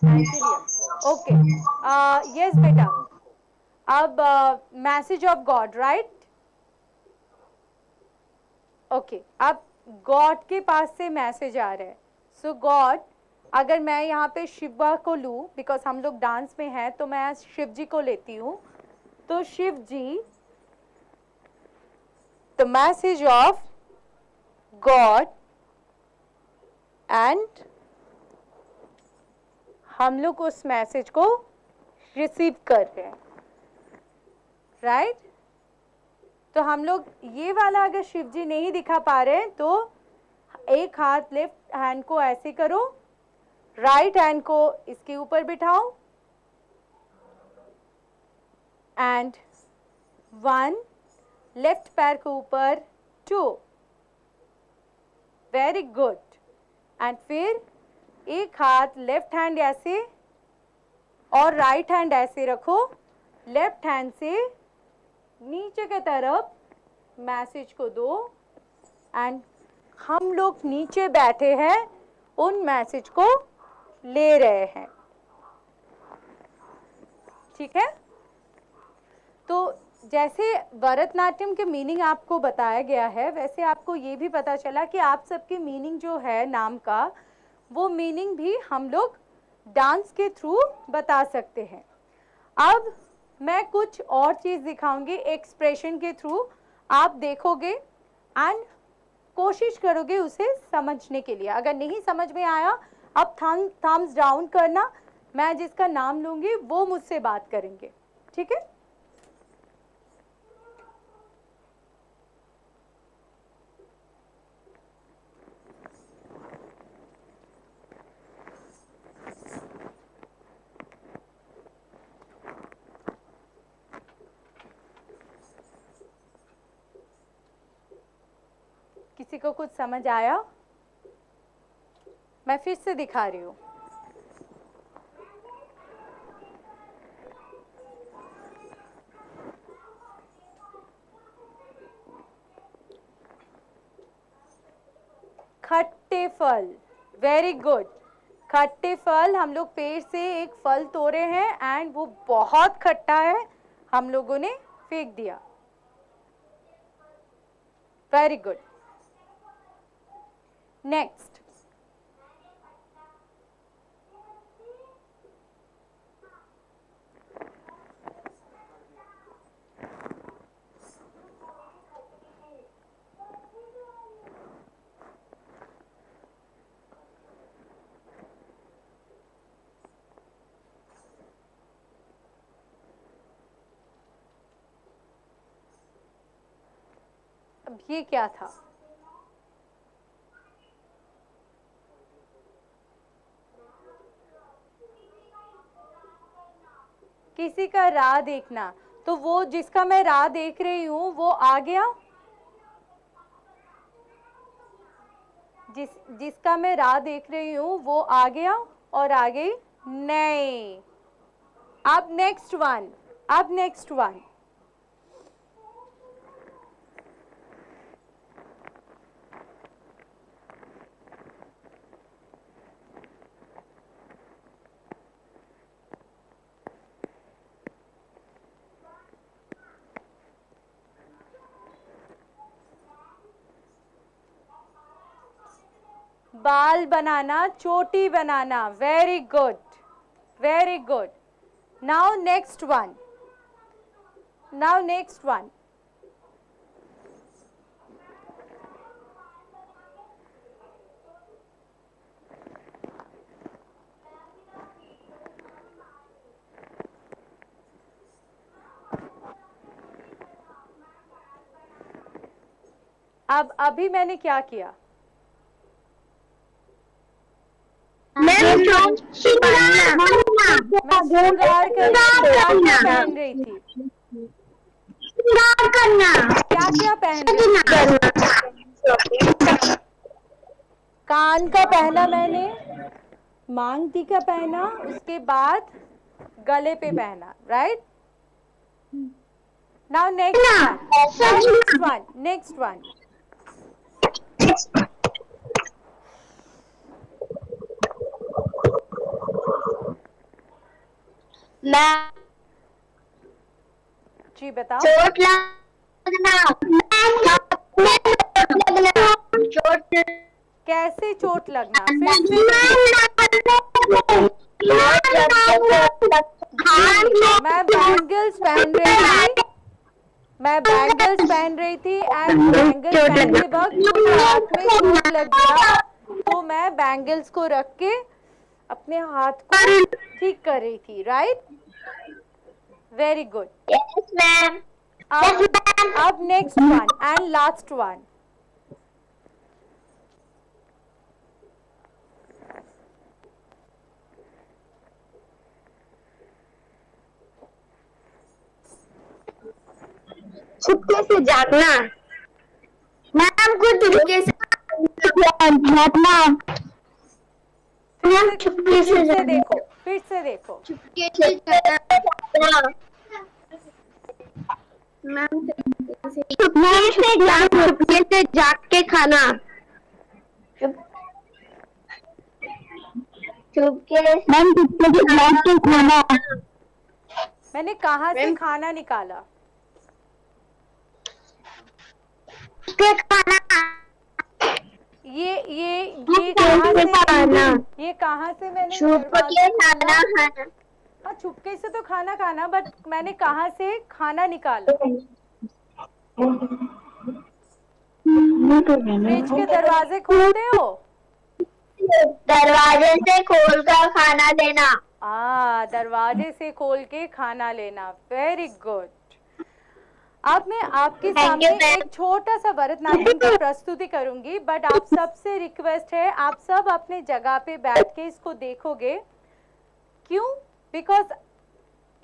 एंजिलिया, okay. यस बेटा, अब message of God, right? Okay, अब गॉड के पास से मैसेज आ रहा है। सो गॉड, अगर मैं यहाँ पे शिवा को लूँ, बिकॉज हम लोग डांस में हैं, तो मैं शिव जी को लेती हूँ। तो Shiv ji, the message of God, and हम लोग उस मैसेज को रिसीव कर रहे हैं, राइट? तो हम लोग ये वाला अगर शिव जी नहीं दिखा पा रहे हैं तो एक हाथ लेफ्ट हैंड को ऐसे करो, राइट हैंड को इसके ऊपर बिठाओ एंड 1, लेफ्ट पैर के ऊपर 2, वेरी गुड। एंड फिर एक हाथ लेफ्ट हैंड ऐसे और राइट हैंड ऐसे रखो, लेफ्ट हैंड से नीचे के तरफ मैसेज को दो एंड हम लोग नीचे बैठे हैं उन मैसेज को ले रहे हैं, ठीक है। तो जैसे भरतनाट्यम के मीनिंग आपको बताया गया है, वैसे आपको ये भी पता चला कि आप सबके मीनिंग जो है नाम का, वो मीनिंग भी हम लोग डांस के थ्रू बता सकते हैं। अब मैं कुछ और चीज़ दिखाऊंगी एक्सप्रेशन के थ्रू, आप देखोगे एंड कोशिश करोगे उसे समझने के लिए। अगर नहीं समझ में आया, अब थम्स डाउन करना, मैं जिसका नाम लूंगी वो मुझसे बात करेंगे, ठीक है। किसी को कुछ समझ आया? मैं फिर से दिखा रही हूँ। खट्टे फल, वेरी गुड। खट्टे फल, हम लोग पेड़ से एक फल तोड़े हैं एंड वो बहुत खट्टा है, हम लोगों ने फेंक दिया, वेरी गुड। नेक्स्ट, अब ये क्या था? किसी का राह देखना, तो वो जिसका मैं राह देख रही हूँ वो आ गया, जिसका मैं राह देख रही हूँ वो आ गया और आ गई नहीं। अब नेक्स्ट वन, अब नेक्स्ट वन, बाल बनाना, चोटी बनाना, very good, very good. Now next one, now next one, अब अभी मैंने क्या किया? मैं श्रृंगार पहन रही थी, क्या क्या पहन रही थी? कान का पहना मैंने, मांग टीका पहना, उसके बाद गले पे पहना, right. Now next one, next one, जी बताओ। चोट लगना, चोट कैसे चोट लगना? मैं बैंगल्स पहन रही थी, मैं बैंगल्स पहन रही थी एंड बैंगल्स पहनते वक्त मुझे हाथ में चोट लग गया, तो मैं बैंगल्स को रख के अपने हाथ को ठीक कर रही थी, right. Very good. Yes ma'am. अब अब next one and last one. चुपके से जागना. मैम को चुपके से जागना. मैम चुपके से जागना. देखो, फिर से देखो. चुपके से जागना. मैम चुपके से जाग के खाना. मैम चुपके से जाग के खाना. मैंने कहाँ से खाना निकाला? के खाना. ये कहाँ से खाना? ये कहाँ से मैंने चुपके खाना खाना. हाँ, चुपके से तो खाना खाना, बट मैंने कहाँ से खाना निकाला? फ्रिज के दरवाजे खोलते हो? दरवाजे से खोल कर खाना देना. दरवाजे से खोल के खाना लेना. Very good. अब मैं आपके सामने एक छोटा सा भरतनाट्यम का प्रस्तुति करूंगी, बट आप सबसे रिक्वेस्ट है आप सब अपने जगह पे बैठ के इसको देखोगे. क्यों? बिकॉज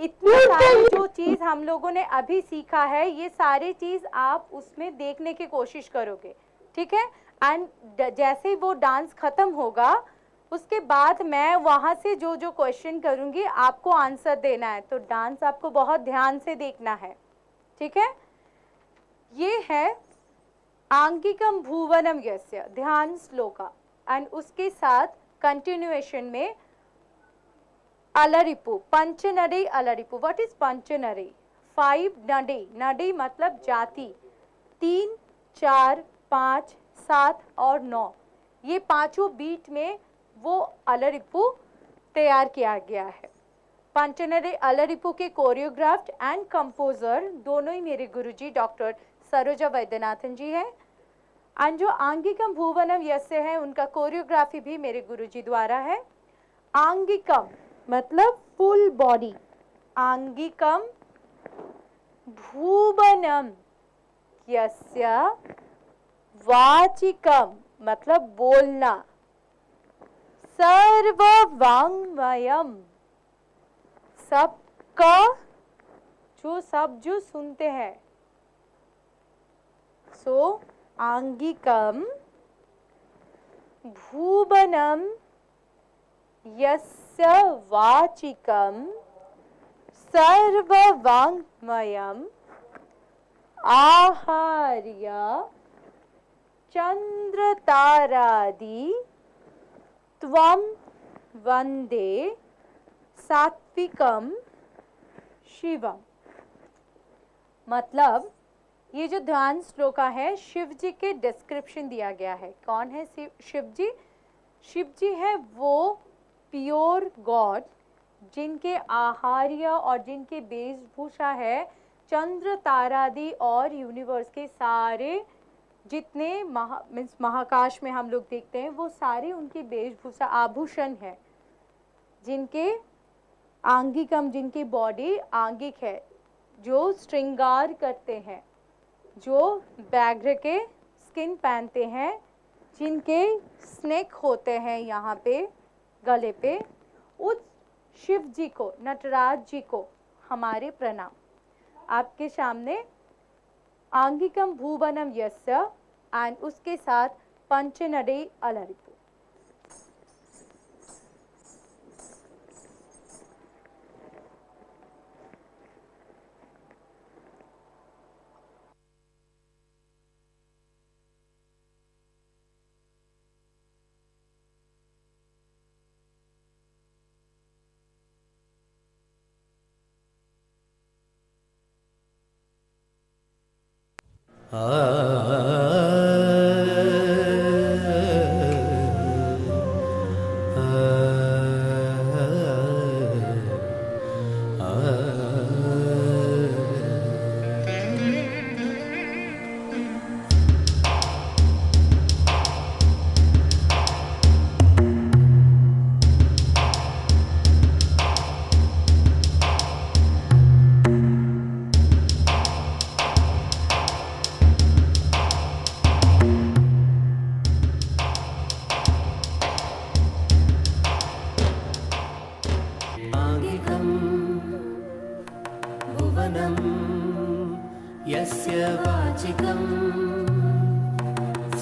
इतनी सारी जो चीज हम लोगों ने अभी सीखा है, ये सारी चीज आप उसमें देखने की कोशिश करोगे. ठीक है? एंड जैसे ही वो डांस खत्म होगा, उसके बाद मैं वहां से जो जो क्वेश्चन करूंगी आपको आंसर देना है. तो डांस आपको बहुत ध्यान से देखना है. ठीक है? ये है आंगिकम भुवनम यस्य, ध्यान श्लोका. एंड उसके साथ कंटिन्यूएशन में अलरिपु, पंचनड़ी अलरिपु. What is पंचनड़ी? 5 नडी. नडी मतलब जाति. 3, 4, 5, 7 और 9, ये पांचों बीट में वो अलरिपु तैयार किया गया है. पंचनड़ी अलरिपु के कोरियोग्राफ्ट एंड कंपोजर दोनों ही मेरे गुरुजी डॉक्टर सरोजा वैद्यनाथन जी हैं. एंड जो आंगिकम भुवनम यस्य है, उनका कोरियोग्राफी भी मेरे गुरुजी द्वारा है. आंगिकम मतलब फुल बॉडी. आंगिकम भुवनम यस्य वाचिकम मतलब बोलना. सर्ववाङ्मयम सबका, जो सब जो सुनते हैं. सो आंगिकम भुवनम यस्य वाचिकम सर्ववाङ्मयम आहार्य चंद्रतारादि त्वं वंदे सात्विकम शिवम. मतलब ये जो ध्यान श्लोका है, शिव जी के डिस्क्रिप्शन दिया गया है. कौन है शिव जी? शिव जी है वो प्योर गॉड जिनके आहार्य और जिनके वेशभूषा है चंद्र तारादि और यूनिवर्स के सारे जितने महाकाश में हम लोग देखते हैं, वो सारे उनकी वेशभूषा आभूषण है. जिनके आंगिकम, जिनकी बॉडी आंगिक है, जो श्रृंगार करते हैं, जो व्याघ्र के स्किन पहनते हैं, जिनके स्नेक होते हैं यहाँ पे गले पे, उस शिव जी को, नटराज जी को हमारे प्रणाम. आपके सामने आंगिकम भुवनम यस्य एंड उसके साथ पंचनड़ी अलरिपु.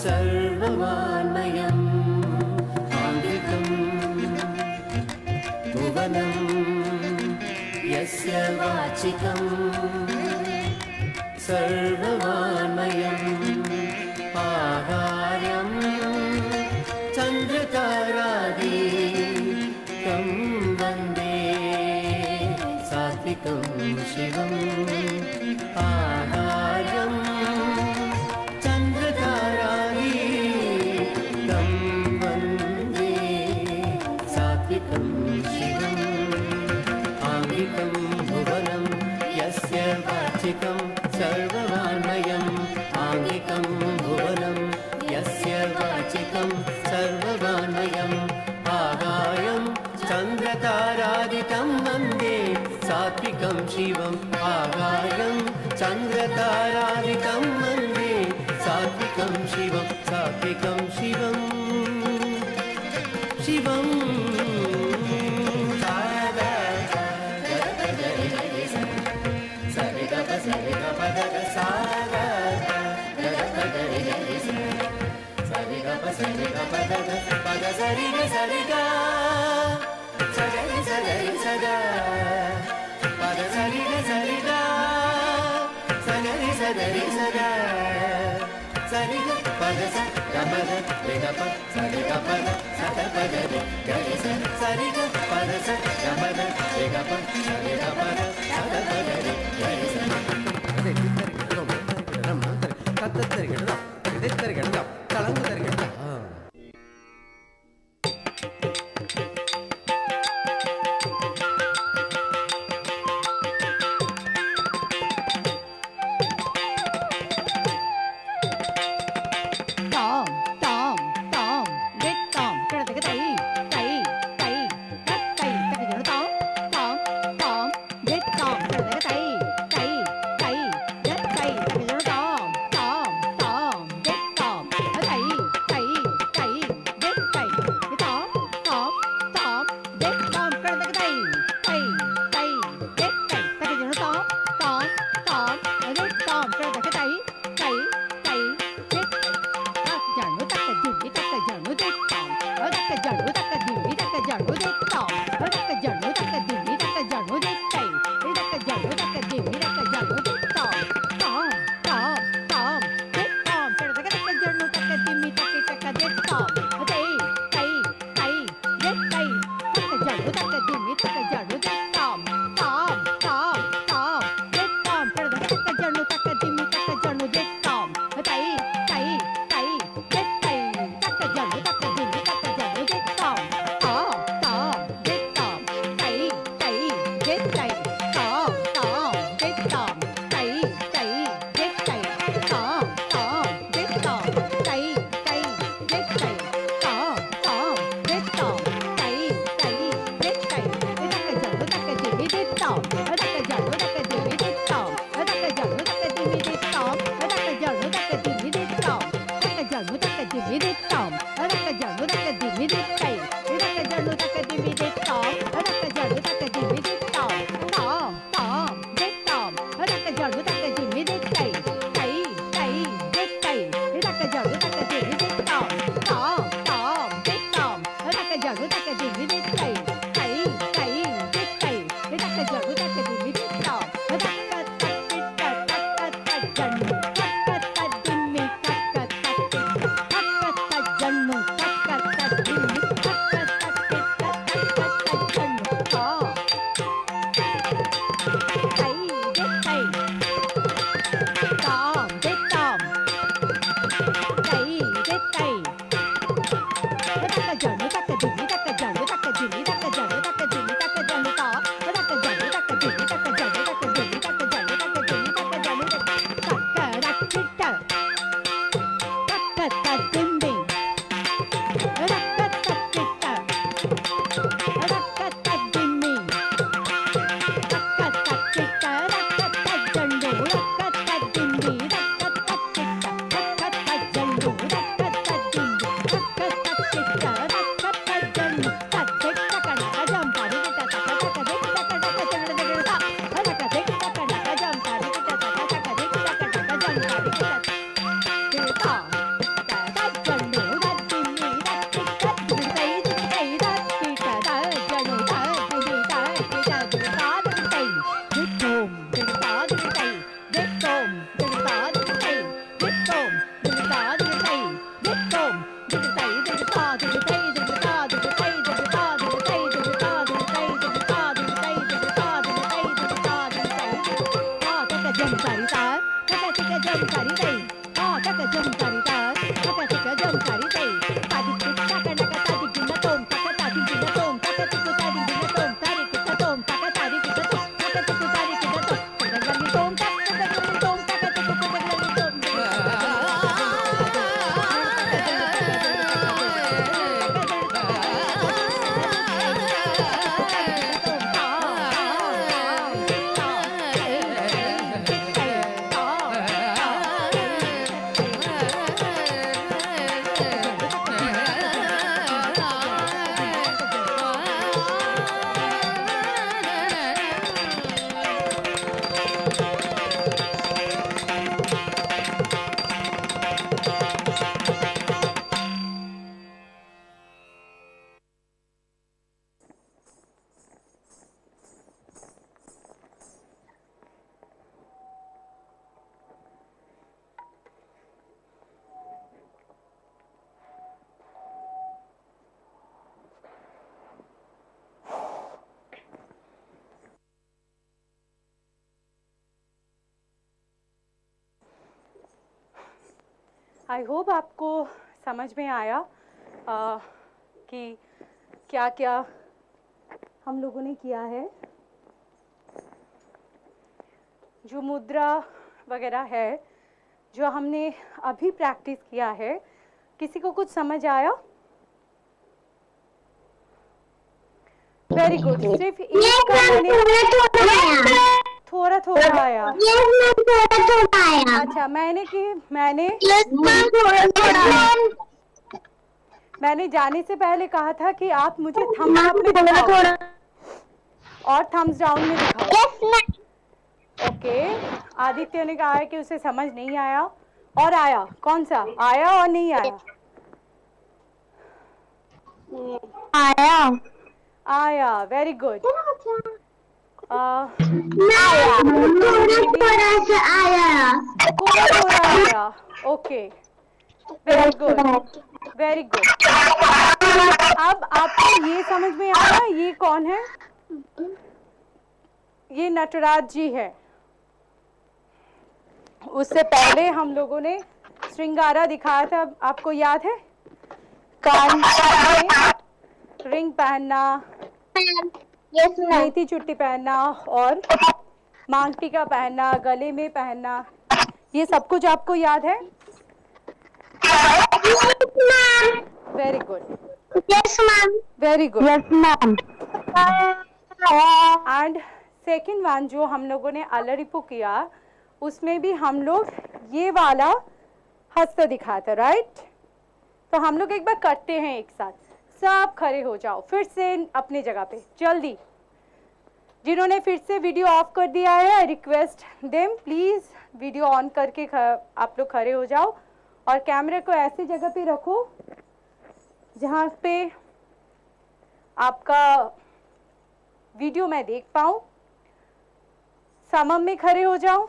सर्ववान्मयम् आङ्गिकम् भुवनं यस्य वाचिकम् सर्ववान्मयम् आहार्यं चन्द्रतारादिकं वन्दे सात्विकं शिवम् आहार्यं चन्द्रतारादिकं वन्दे सात्विकं शिवम् आङ्गिकं भुवनं यस्य वाचिकं सर्ववान्मयम् आङ्गिकं भुवनं यस्य वाचिकं सर्ववान्मयम् आहार्यं चन्द्रतारादिकं वन्दे सात्विकं शिवम् आहार्यं चन्द्रतारादिकं वन्दे सात्विकं शिवं सात्विकं शिवम् शिवम् आई होप आपको समझ में आया कि क्या क्या हम लोगों ने किया है। जो मुद्रा वगैरह है जो हमने अभी प्रैक्टिस किया है, किसी को कुछ समझ आया? Very good. सिर्फ एक का मैंने थोड़ा थोड़ा आया। अच्छा, मैंने जाने से पहले कहा था कि आप मुझे थम्स अप में दिखाओ और थम्स डाउन में दिखाओ। ओके, आदित्य ने कहा है कि उसे समझ नहीं आया। और आया? कौन सा आया और नहीं आया? आया, वेरी गुड। थोड़ा आया। Okay, very good, very good. अब आपको ये समझ में आया ये कौन है? ये नटराज जी है। उससे पहले हम लोगों ने श्रृंगारा दिखाया था, आपको याद है? कान में रिंग पहनना, मेथी चुट्टी पहनना और मांग टीका पहनना, गले में पहनना, ये सब कुछ आपको याद है? Very good, very good. And second one जो हम लोगों ने अलरिपु किया, उसमें भी हम लोग ये वाला हस्त दिखाया था, राइट? तो हम लोग एक बार करते हैं एक साथ। सब खड़े हो जाओ फिर से अपनी जगह पे, जल्दी। जिन्होंने फिर से वीडियो ऑफ कर दिया है, I request them please video on करके आप लोग खड़े हो जाओ और कैमरे को ऐसी जगह पे रखो जहाँ पे आपका वीडियो मैं देख पाऊँ। समम में खड़े हो जाओ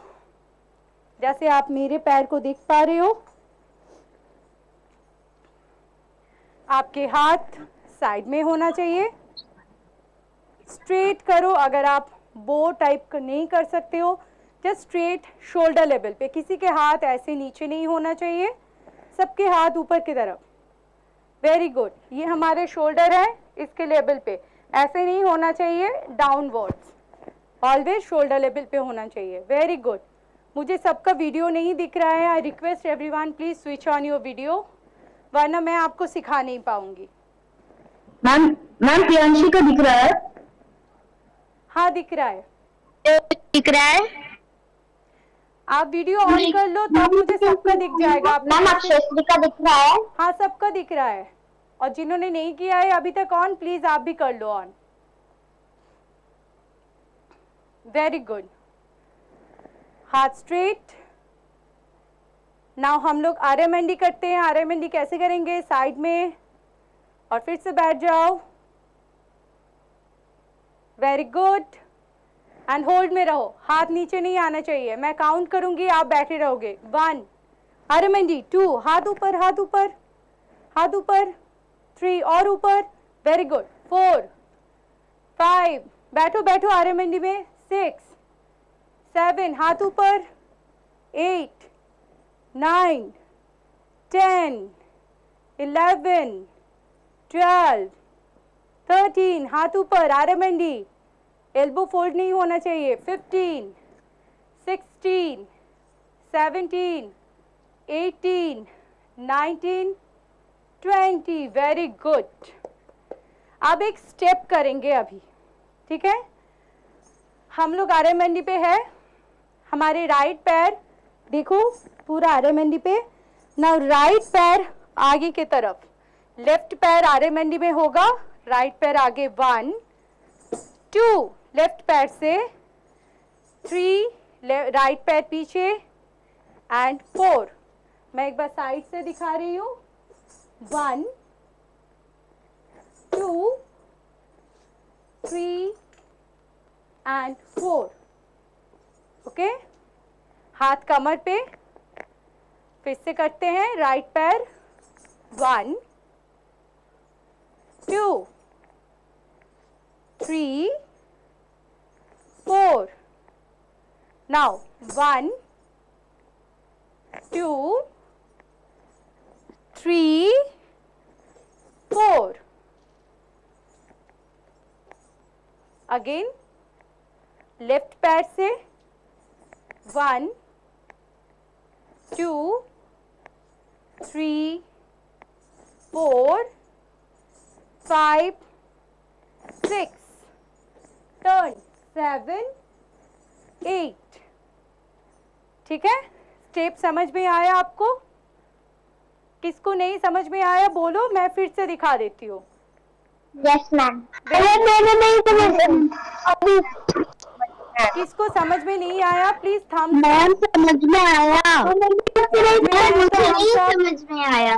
जैसे आप मेरे पैर को देख पा रहे हो। आपके हाथ साइड में होना चाहिए। स्ट्रेट करो, अगर आप बो टाइप का नहीं कर सकते हो, जस्ट स्ट्रेट शोल्डर लेवल पे। किसी के हाथ ऐसे नीचे नहीं होना चाहिए, सबके हाथ ऊपर की तरफ। वेरी गुड, ये हमारे शोल्डर है, इसके लेवल पे ऐसे नहीं होना चाहिए, डाउनवर्ड्स, ऑलवेज शोल्डर लेवल पे होना चाहिए। Very good. मुझे सबका वीडियो नहीं दिख रहा है, आई request everyone please switch on your video, वरना मैं आपको सिखा नहीं पाऊंगी। मैम प्रियांशी का दिख रहा है? हाँ दिख रहा है। दिख रहा है। आप वीडियो ऑन कर लो तब मुझे सबका दिख जाएगा। मैम अक्षयश्री का दिख रहा है। हाँ सबका दिख रहा है, और जिन्होंने नहीं किया है अभी तक ऑन, प्लीज आप भी कर लो ऑन। वेरी गुड, हाथ स्ट्रेट। नाउ हम लोग आर्यमंडी करते हैं। आर्यमंडी कैसे करेंगे? साइड में और फिर से बैठ जाओ। वेरी गुड, एंड होल्ड में रहो, हाथ नीचे नहीं आना चाहिए। मैं काउंट करूंगी, आप बैठे रहोगे। 1 आर्यमंडी, 2 हाथ ऊपर, हाथ ऊपर, हाथ ऊपर, 3 और ऊपर, वेरी गुड, 4 5 बैठो बैठो आर्यमंडी में, 6 7 हाथ ऊपर, 8 9 10 11 12 13 हाथ ऊपर, आर्यमंडी, एल्बो फोल्ड नहीं होना चाहिए, 15 16 17 18 19 20, वेरी गुड। अब एक स्टेप करेंगे अभी, ठीक है? हम लोग आर्यमंडी पे है, हमारे राइट पैर देखो पूरा आर्यमंडी पे। नाउ राइट पैर आगे की तरफ, लेफ्ट पैर आर्यमंडी में होगा, राइट पैर आगे, 1 2 लेफ्ट पैर से, 3 राइट पैर पीछे, एंड 4। मैं एक बार साइड से दिखा रही हूँ, 1 2 3 एंड 4। ओके, हाथ कमर पे, फिर से करते हैं। राइट पैर, 1 2 3 4। नाउ 1 2 3 4 अगेन लेफ्ट पैर से 1 2 3 4 5 6 टर्न 7 8 ठीक है। स्टेप समझ में आया आपको? किसको नहीं समझ में आया बोलो, मैं फिर से दिखा देती हूँ। Yes ma'am. मैंने नहीं समझ अभी। किसको समझ में नहीं आया प्लीज थम्स मैम समझ में आया। समझ में आया।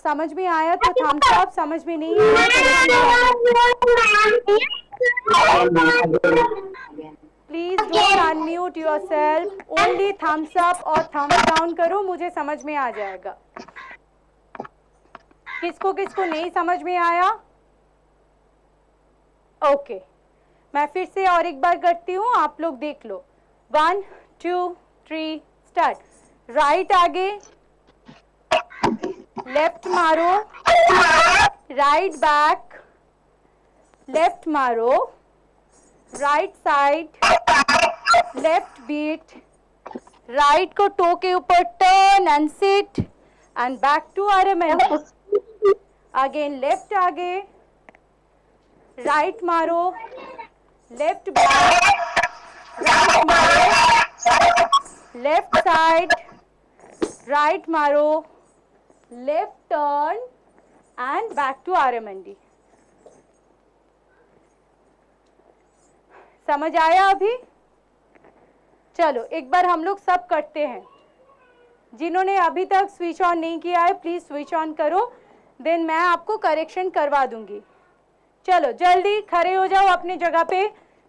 समझ में आया तो थम्स अप, समझ में नहीं आया please don't unmute yourself, only thumbs up और थम्स डाउन करो, मुझे समझ में आ जाएगा। किसको किसको नहीं समझ में आया? ओके मैं फिर से और एक बार करती हूँ, आप लोग देख लो। 1 2 3 स्टार्ट। राइट आगे, लेफ्ट मारो, राइट बैक, लेफ्ट मारो, right side, left beat, right को टो के ऊपर turn and sit and back to arm. Again left आगे, राइट मारो, लेफ्ट बैक, राइट मारो, लेफ्ट साइड, राइट मारो, left turn and back to RMND. समझ आया अभी? चलो एक बार हम लोग सब करते हैं। जिन्होंने अभी तक स्विच ऑन नहीं किया है प्लीज स्विच ऑन करो, देन मैं आपको करेक्शन करवा दूंगी। चलो जल्दी खड़े हो जाओ अपनी जगह पे।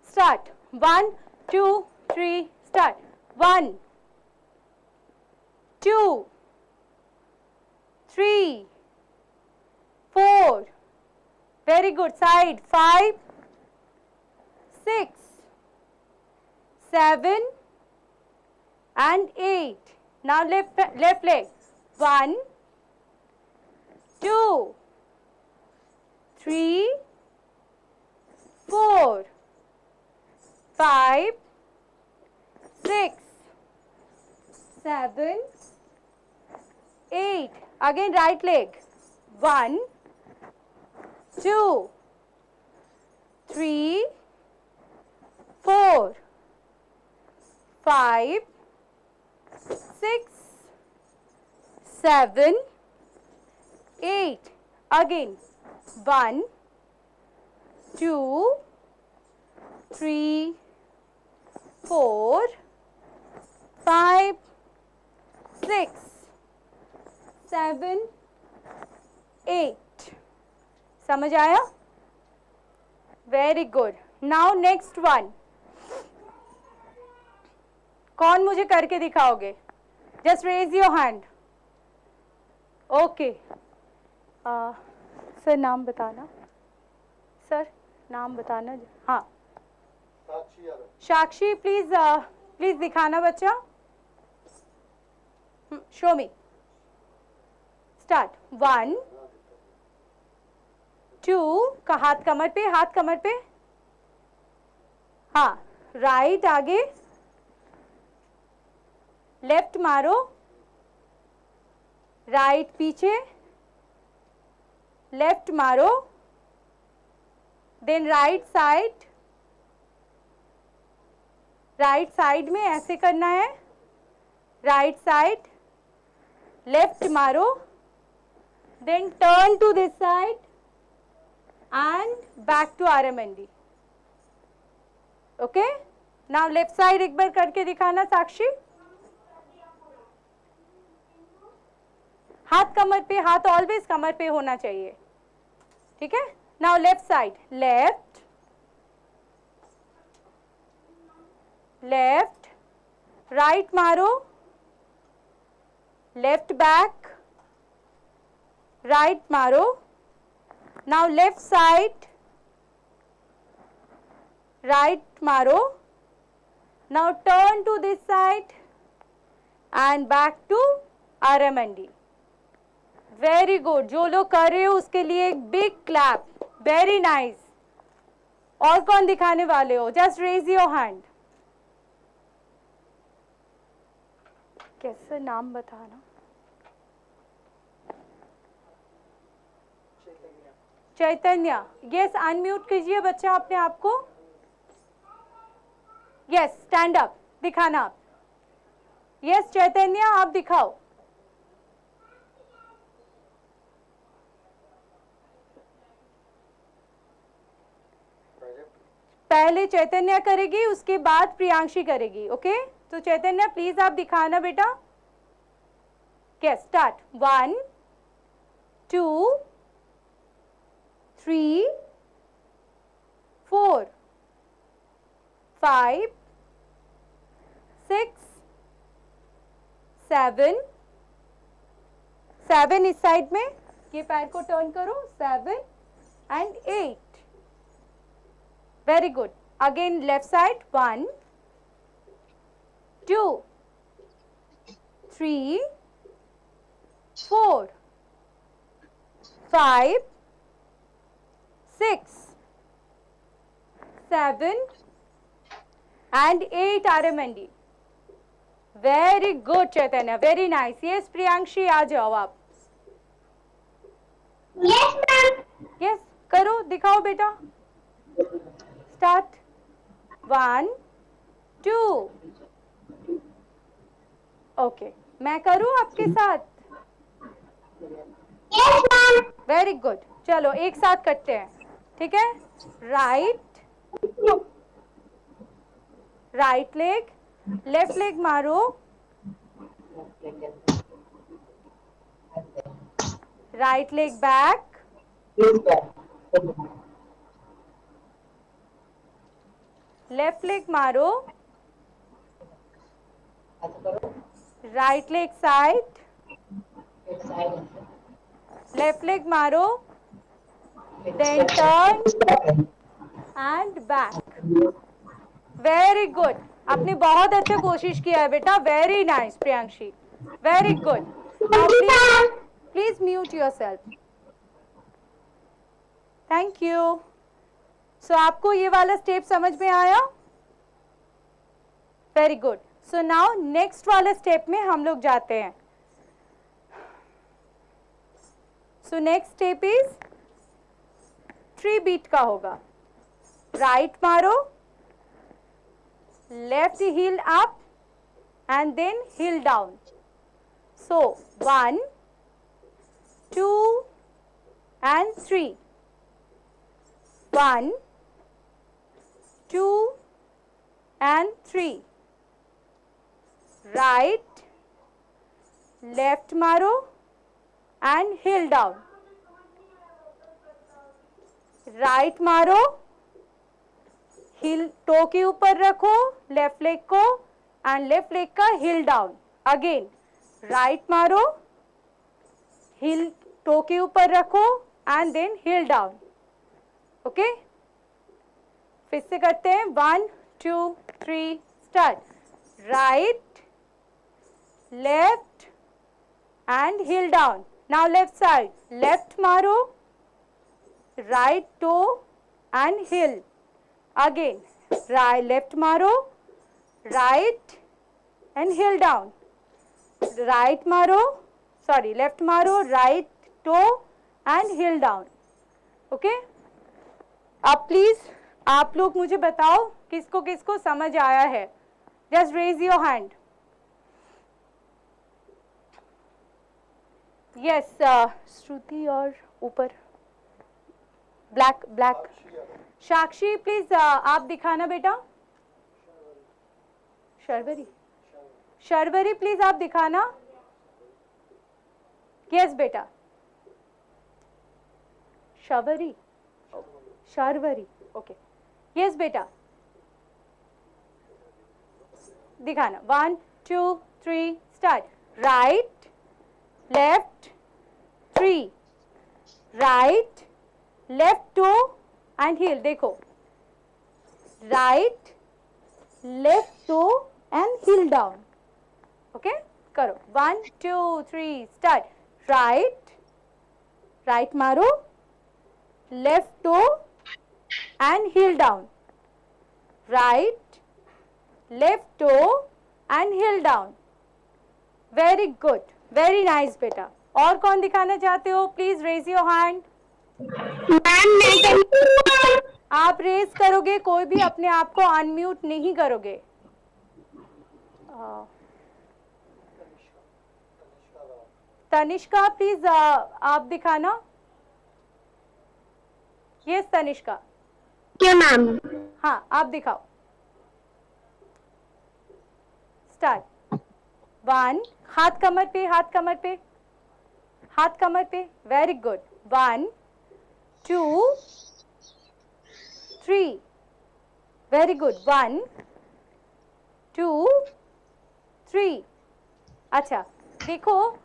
Start. 1 2 3 start. 1 2 3 4 very good side. 5 6 7 and 8. Now left leg. 1 2 3 4 5 6 7 8. Again right leg. 1 2 3 4 5 6 7 8. Again 1 2 3 4 5 6 7 8. समझ आया? Very good. Now next one. कौन मुझे करके दिखाओगे? Just raise your hand. Okay sir नाम बताना। सर नाम बताना। हाँ साक्षी प्लीज प्लीज दिखाना बच्चा। शो मी। स्टार्ट। 1 2 का हाथ कमर पे, हाथ कमर पे। हाँ राइट आगे, लेफ्ट मारो, राइट पीछे, लेफ्ट मारो, then right side. Right side में ऐसे करना है, राइट साइड, लेफ्ट मारो, then turn to this side and back to RMND. Okay now left side एक बार करके दिखाना साक्षी। हाथ कमर पे, हाथ ऑलवेज कमर पे होना चाहिए, ठीक है। Now left side, left left, right मारो, लेफ्ट बैक, राइट मारो। नाउ लेफ्ट साइड, राइट मारो, now turn to this side and back to RMND. Very good, जो लोग कर रहे हो उसके लिए एक बिग क्लैप, वेरी नाइस। और कौन दिखाने वाले हो? Just raise your hand. कैसा नाम बताना? चैतन्य, यस अनम्यूट कीजिए बच्चा अपने आप को। यस स्टैंड अप, दिखाना आप। यस चैतन्य आप दिखाओ। पहले चैतन्य करेगी, उसके बाद प्रियांशी करेगी। ओके तो चैतन्य प्लीज आप दिखाना बेटा। Yes start. 1 2 3 4 5 6 7 7 इस साइड में, ये पैर को टर्न करो, 7 and 8। Very good. Again left side. 1 2 3 4 5 6 7 and 8 RMND. Very good Chaitanya, very nice. Yes Priyanshi आ जाओ आप। Yes ma'am. यस करो, दिखाओ बेटा। स्टार्ट। 1 2। ओके मैं करूं आपके साथ? Yes ma'am. वेरी गुड, चलो एक साथ करते हैं, ठीक है। Right right leg, left leg मारो, right leg back, left leg मारो, right leg side, left leg मारो, then turn and back. Very good, आपने बहुत अच्छा कोशिश किया है बेटा, very nice Priyanshi, very good. Please mute yourself. Thank you. So आपको ये वाला स्टेप समझ में आया? Very good. So now next वाले स्टेप में हम लोग जाते हैं। So next step is 3 beat का होगा। राइट मारो, left heel up and then heel down. So 1 2 and 3। 1 2 and 3। Right left मारो एंड हील डाउन, राइट मारो, हील टो के ऊपर रखो लेफ्ट लेग को एंड लेफ्ट लेग का हील डाउन। अगेन राइट मारो, हील टो के ऊपर रखो and then heel down. Okay फिर से करते हैं। 1 2 3 start. Right left and heel down. Now left side, left मारो, right toe and heel. Again right left मारो, right and heel down, right मारो, सॉरी लेफ्ट मारो, right toe and heel down. Okay अब please आप लोग मुझे बताओ किसको किसको समझ आया है। Just raise your hand. Yes Shruti और ऊपर ब्लैक ब्लैक साक्षी प्लीज आप दिखाना बेटा। शर्वरी, शर्वरी प्लीज आप दिखाना। यस बेटा शर्वरी, शर्वरी ओके। यस बेटा दिखाना। 1 2 3 start. Right left 3, right left toe and heel. देखो right left toe and heel down. Okay करो। 1 2 3 स्टार्ट। राइट राइट मारो, left toe and heel down, right, left toe and heel down, very good, very nice बेटा। और कौन दिखाना चाहते हो? Please raise your hand. आप रेज करोगे, कोई भी अपने आप को अनम्यूट नहीं करोगे। तनिष्का प्लीज आप दिखाना। यस तनिष्का। क्या मैम? हाँ आप दिखाओ। स्टार्ट। 1, हाथ कमर पे, हाथ कमर पे, हाथ कमर पे, वेरी गुड। 1 2 3, very good. 1 2 3। अच्छा देखो,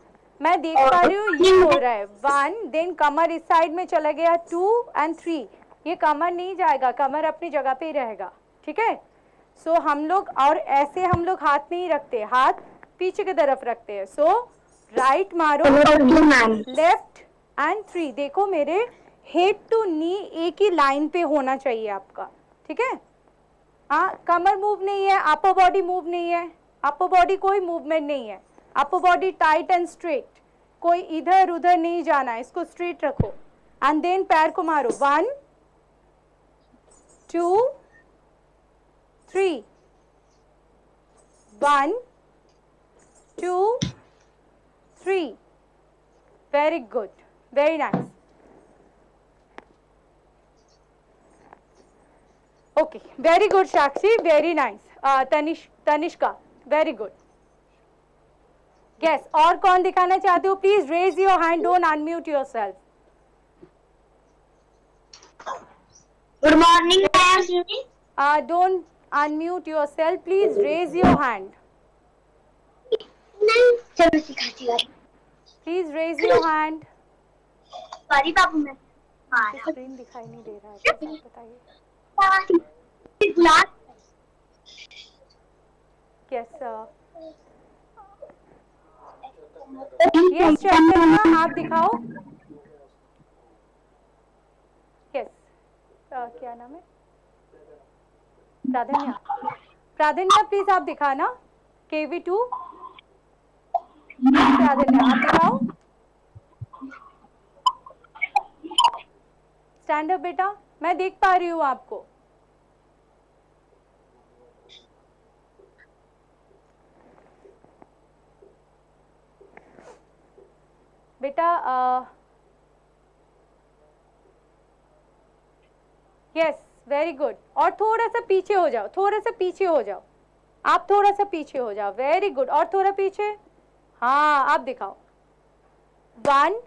मैं देख पा रही हूँ ये हो रहा है 1, देन कमर इस साइड में चला गया 2 एंड 3। ये कमर नहीं जाएगा, कमर अपनी जगह पे ही रहेगा, ठीक है। सो हम लोग, और ऐसे हम लोग हाथ नहीं रखते, हाथ पीछे की तरफ रखते हैं। सो राइट मारो, लेफ्ट एंड 3। देखो मेरे हेड टू नी एक ही लाइन पे होना चाहिए आपका, ठीक है। हाँ, कमर मूव नहीं है, अपर बॉडी मूव नहीं है, अपर बॉडी कोई मूवमेंट नहीं है, upper body tight and straight, कोई इधर उधर नहीं जाना है, इसको स्ट्रेट रखो। एंड देन पैर को मारो। 1 2 3, 1 2 3, very good, very nice. Okay, very good Sakshi, very nice. Tanishka, very good. Yes, और कौन दिखाना चाहते हो? Please raise your hand, don't unmute yourself. Good morning ma'am. Don't unmute yourself, please raise your hand. नहीं, चलो सिखाती हूँ। Please raise your hand. Sorry बाबू, मैं स्क्रीन दिखाई नहीं दे रहा है, कैसे बताइए। यस यस, चैतन्य आप दिखाओ। यस, क्या नाम है? प्राधन्या। प्राधन्या प्लीज आप दिखाना। KV2 प्राधन्या आप दिखाओ। स्टैंड अप बेटा, मैं देख पा रही हूँ आपको। बेटा यस, वेरी गुड। और थोड़ा सा पीछे हो जाओ, थोड़ा सा पीछे हो जाओ, आप थोड़ा सा पीछे हो जाओ, वेरी गुड। और थोड़ा पीछे, हाँ आप दिखाओ। 1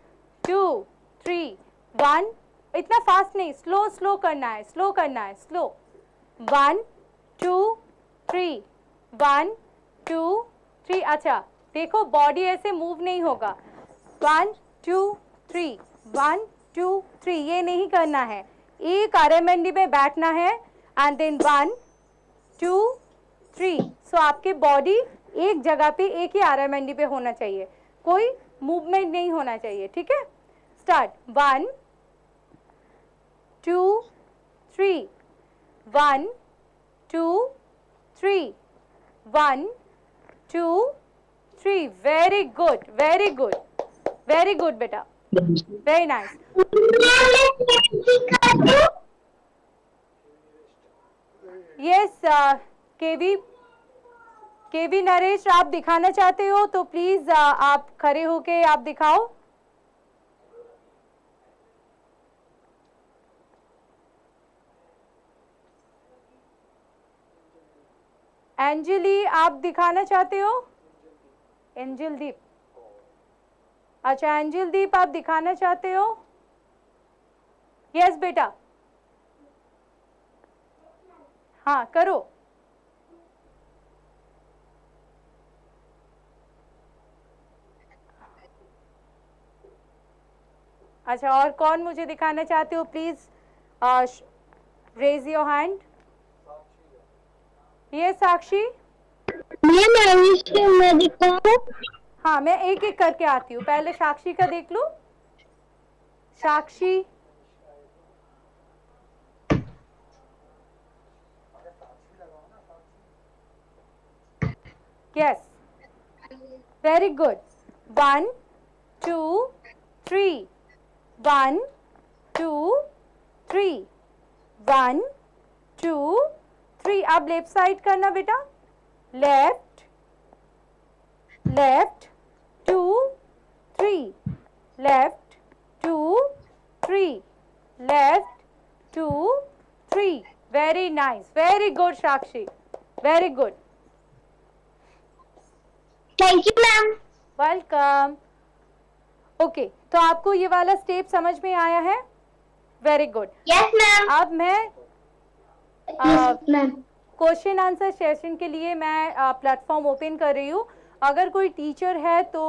2 3, 1, इतना फास्ट नहीं, स्लो स्लो करना है, स्लो करना है, स्लो। 1 2 3, 1 2 3। अच्छा देखो, बॉडी ऐसे मूव नहीं होगा। 1 2 3, 1 2 3, ये नहीं करना है, एक RMND में बैठना है। And then 1 2 3। सो आपके बॉडी एक जगह पे, एक ही RMND पे होना चाहिए, कोई मूवमेंट नहीं होना चाहिए, ठीक है। Start. 1 2 3, 1 2 3, 1 2 3, very good, very good, very good बेटा, वेरी नाइस। यस, केवी नरेश आप दिखाना चाहते हो तो प्लीज आप खड़े होके आप दिखाओ। एंजली आप दिखाना चाहते हो? एंजल दीप, अच्छा एंजल दीप आप दिखाना चाहते हो? यस बेटा, हाँ करो। अच्छा, और कौन मुझे दिखाना चाहते हो? Please raise your hand. ये साक्षी, मैं दिखाऊं? हाँ मैं एक एक करके आती हूँ, पहले साक्षी का देख लूं। साक्षी, yes, very good. 1 2 3, 1 2 3, 1 2 3. अब लेफ्ट साइड करना बेटा, left left 2 3, left 2 3, left 2 3. Very nice, very good Sakshi, very good. Thank you ma'am. Welcome. Okay, तो आपको ये वाला स्टेप समझ में आया है? Very good. Yes ma'am. अब मैं yes ma'am. Question answer session के लिए मैं प्लेटफॉर्म ओपन कर रही हूँ. अगर कोई टीचर है तो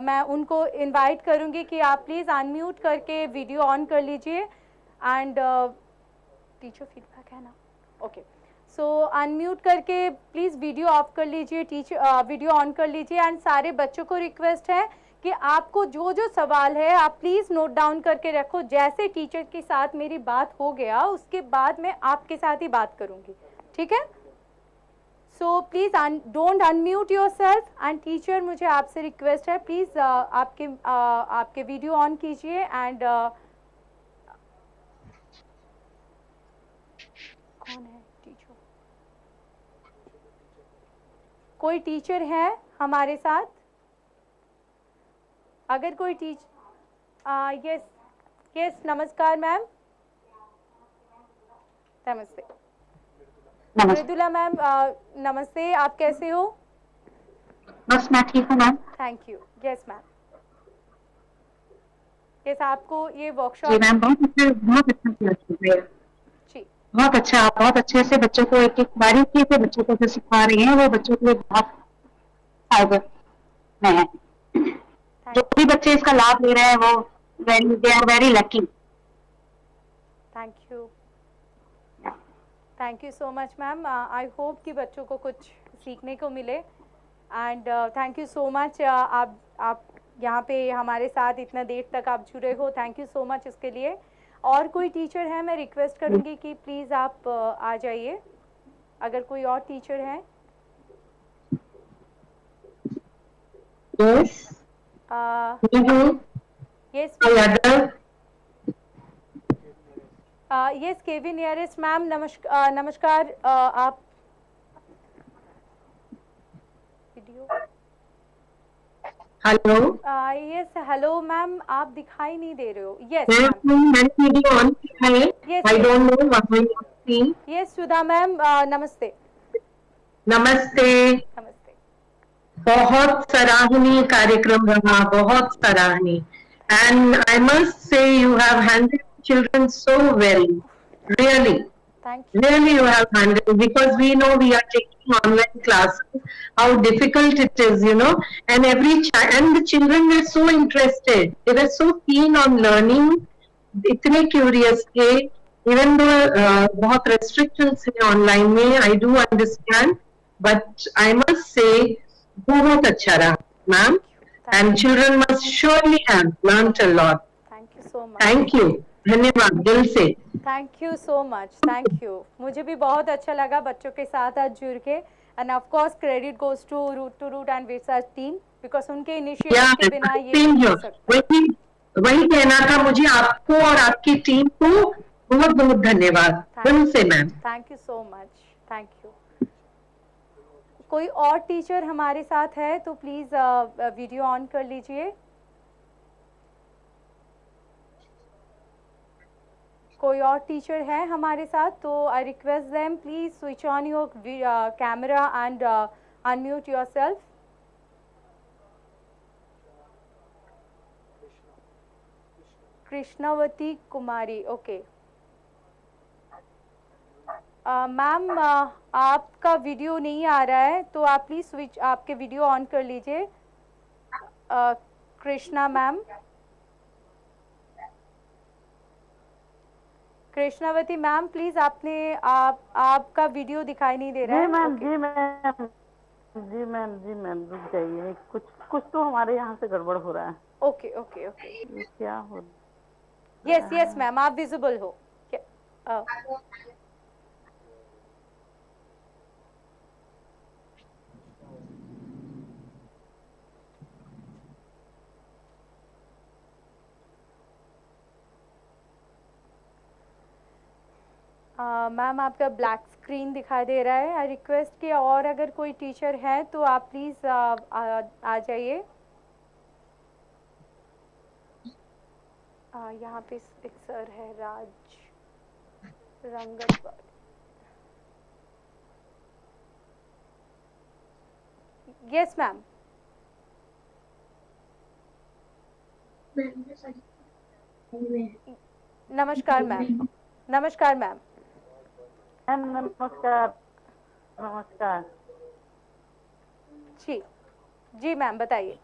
मैं उनको इनवाइट करूँगी कि आप प्लीज़ अनम्यूट करके वीडियो ऑन कर लीजिए. एंड टीचर फीडबैक है ना? ओके, सो अनम्यूट करके प्लीज़ वीडियो ऑफ कर लीजिए, टीचर वीडियो ऑन कर लीजिए. एंड सारे बच्चों को रिक्वेस्ट है कि आपको जो जो सवाल है आप प्लीज़ नोट डाउन करके रखो. जैसे टीचर के साथ मेरी बात हो गया उसके बाद मैं आपके साथ ही बात करूँगी, ठीक है? So please don't unmute your self. And teacher, मुझे आपसे रिक्वेस्ट है प्लीज़ आपके वीडियो ऑन कीजिए. एंड कौन है टीचर? कोई टीचर है हमारे साथ? अगर कोई टीचर, यस यस, नमस्कार मैम. नमस्ते मृदुला मैम. नमस्ते, आप कैसे हो? बस मैं ठीक हूँ ma'am. Thank you. Yes ma'am. Yes, आपको ये जी वर्कशॉप मैम, बहुत अच्छा किया आपने. जी बहुत अच्छा, आप बहुत अच्छे से बच्चों को एक एक बारीकी से बच्चों को जो सिखा रही हैं वो बच्चों के लिए बहुत फायदे में है. जो भी बच्चे इसका लाभ ले रहे हैं वो they are very lucky. Thank you. Thank you so much ma'am. I hope कि बच्चों को कुछ सीखने को मिले. And thank you so much. आप यहाँ पे हमारे साथ इतना देर तक आप जुड़े हो. थैंक यू सो मच इसके लिए. और कोई टीचर है, मैं रिक्वेस्ट करूँगी कि प्लीज़ आप आ जाइए. अगर कोई और टीचर है. Yes yes yes, KV nearest ma'am. नमस्कार. आप video. Hello. Yes, hello ma'am. आप दिखाई नहीं दे रहे हो. Yes ma'am. मैंने वीडियो ऑन किया है. Yes, I yes. Don't know what you see. Yes Sudha ma'am. नमस्ते. नमस्ते. नमस्ते. बहुत सराहनीय कार्यक्रम रहा, बहुत सराहनीय. And I must say you have handled children so well, really. Thank you. Really you have handled, because we know we are taking online classes, how difficult it is, you know, and and the children were so interested, they were so keen on learning, itne curious the, even though बहुत restrictions है online में, I do understand, but I must say बहुत अच्छा रहा ma'am, and children must surely have learnt a lot. Thank you so much. Thank you, धन्यवाद दिल से. Thank you so much. Thank you. मुझे भी बहुत अच्छा लगा बच्चों के साथ आज जुड़ के. And of course credit goes to Root and Virsa team, because उनके इनिशिएटिव के बिना ये नहीं हो सकता. वही कहना था मुझे आपको और आपकी टीम को. बहुत बहुत धन्यवाद दिल से ma'am. Thank you so much. Thank you. कोई और टीचर हमारे साथ है तो प्लीज वीडियो ऑन कर लीजिए. कोई और टीचर है हमारे साथ तो I request them please switch on your camera and unmute yourself. Krishnavati Kumari. Okay ma'am, आपका वीडियो नहीं आ रहा है तो आप प्लीज स्विच आपके वीडियो ऑन कर लीजिए. Krishna ma'am. Krishnavati ma'am please आपका वीडियो दिखाई नहीं दे रहा है. मैम. जी मैम रुक जाइए, कुछ तो हमारे यहाँ से गड़बड़ हो रहा है. ओके. ये क्या हो. यस यस मैम, आप विजिबल हो। मैम आपका ब्लैक स्क्रीन दिखाई दे रहा है। आई रिक्वेस्ट कि और अगर कोई टीचर है तो आप प्लीज़ आ जाइए। यहाँ पे एक सर है, राज रंगत। Yes ma'am. नमस्कार मैम। नमस्कार मैम। नमस्कार। नमस्कार जी जी मैम बताइए।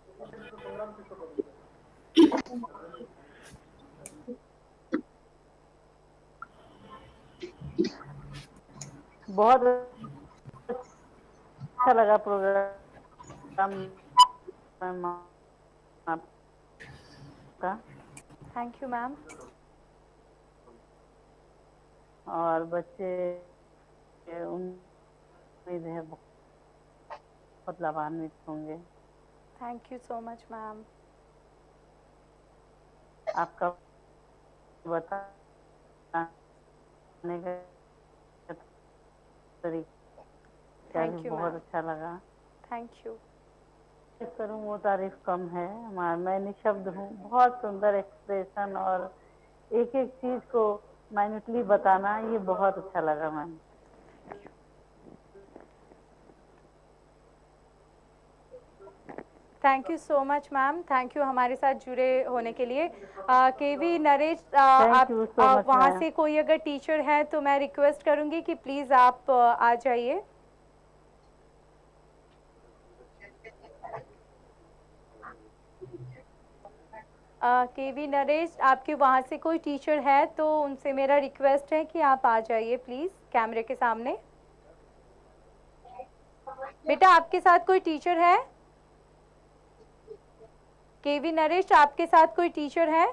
बहुत अच्छा लगा प्रोग्राम आपका। Thank you ma'am. और बच्चे उम्मीद है बहुत लाभान्वित होंगे। Thank you so much ma'am. आपका बताने का तरीका भी बहुत अच्छा लगा। Thank you. करूँ वो तारीफ कम है। मैं निशब्द हूँ। बहुत सुंदर एक्सप्रेशन और एक एक चीज को माइन्यूटली बताना, ये बहुत अच्छा लगा ma'am. Thank you so much ma'am. Thank you हमारे साथ जुड़े होने के लिए। केवी नरेश, आप वहाँ से कोई अगर टीचर है तो मैं रिक्वेस्ट करूँगी कि प्लीज़ आप आ जाइए। केवी नरेश, आपके वहाँ से कोई टीचर है तो उनसे मेरा रिक्वेस्ट है कि आप आ जाइए प्लीज़ कैमरे के सामने। बेटा आपके साथ कोई टीचर है? केवी नरेश, आपके साथ कोई टीचर है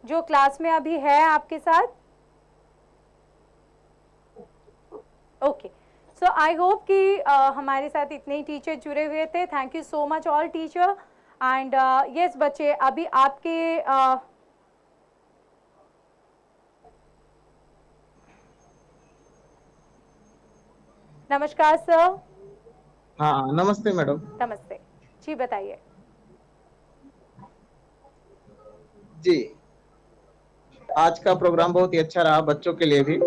जो क्लास में अभी है आपके साथ? ओके, सो आई होप कि हमारे साथ इतने ही टीचर जुड़े हुए थे। Thank you so much all teacher. And yes बच्चे, अभी आपके नमस्कार सर। हाँ नमस्ते मैडम। नमस्ते जी, बताइए। जी, आज का प्रोग्राम बहुत ही अच्छा रहा बच्चों के लिए भी,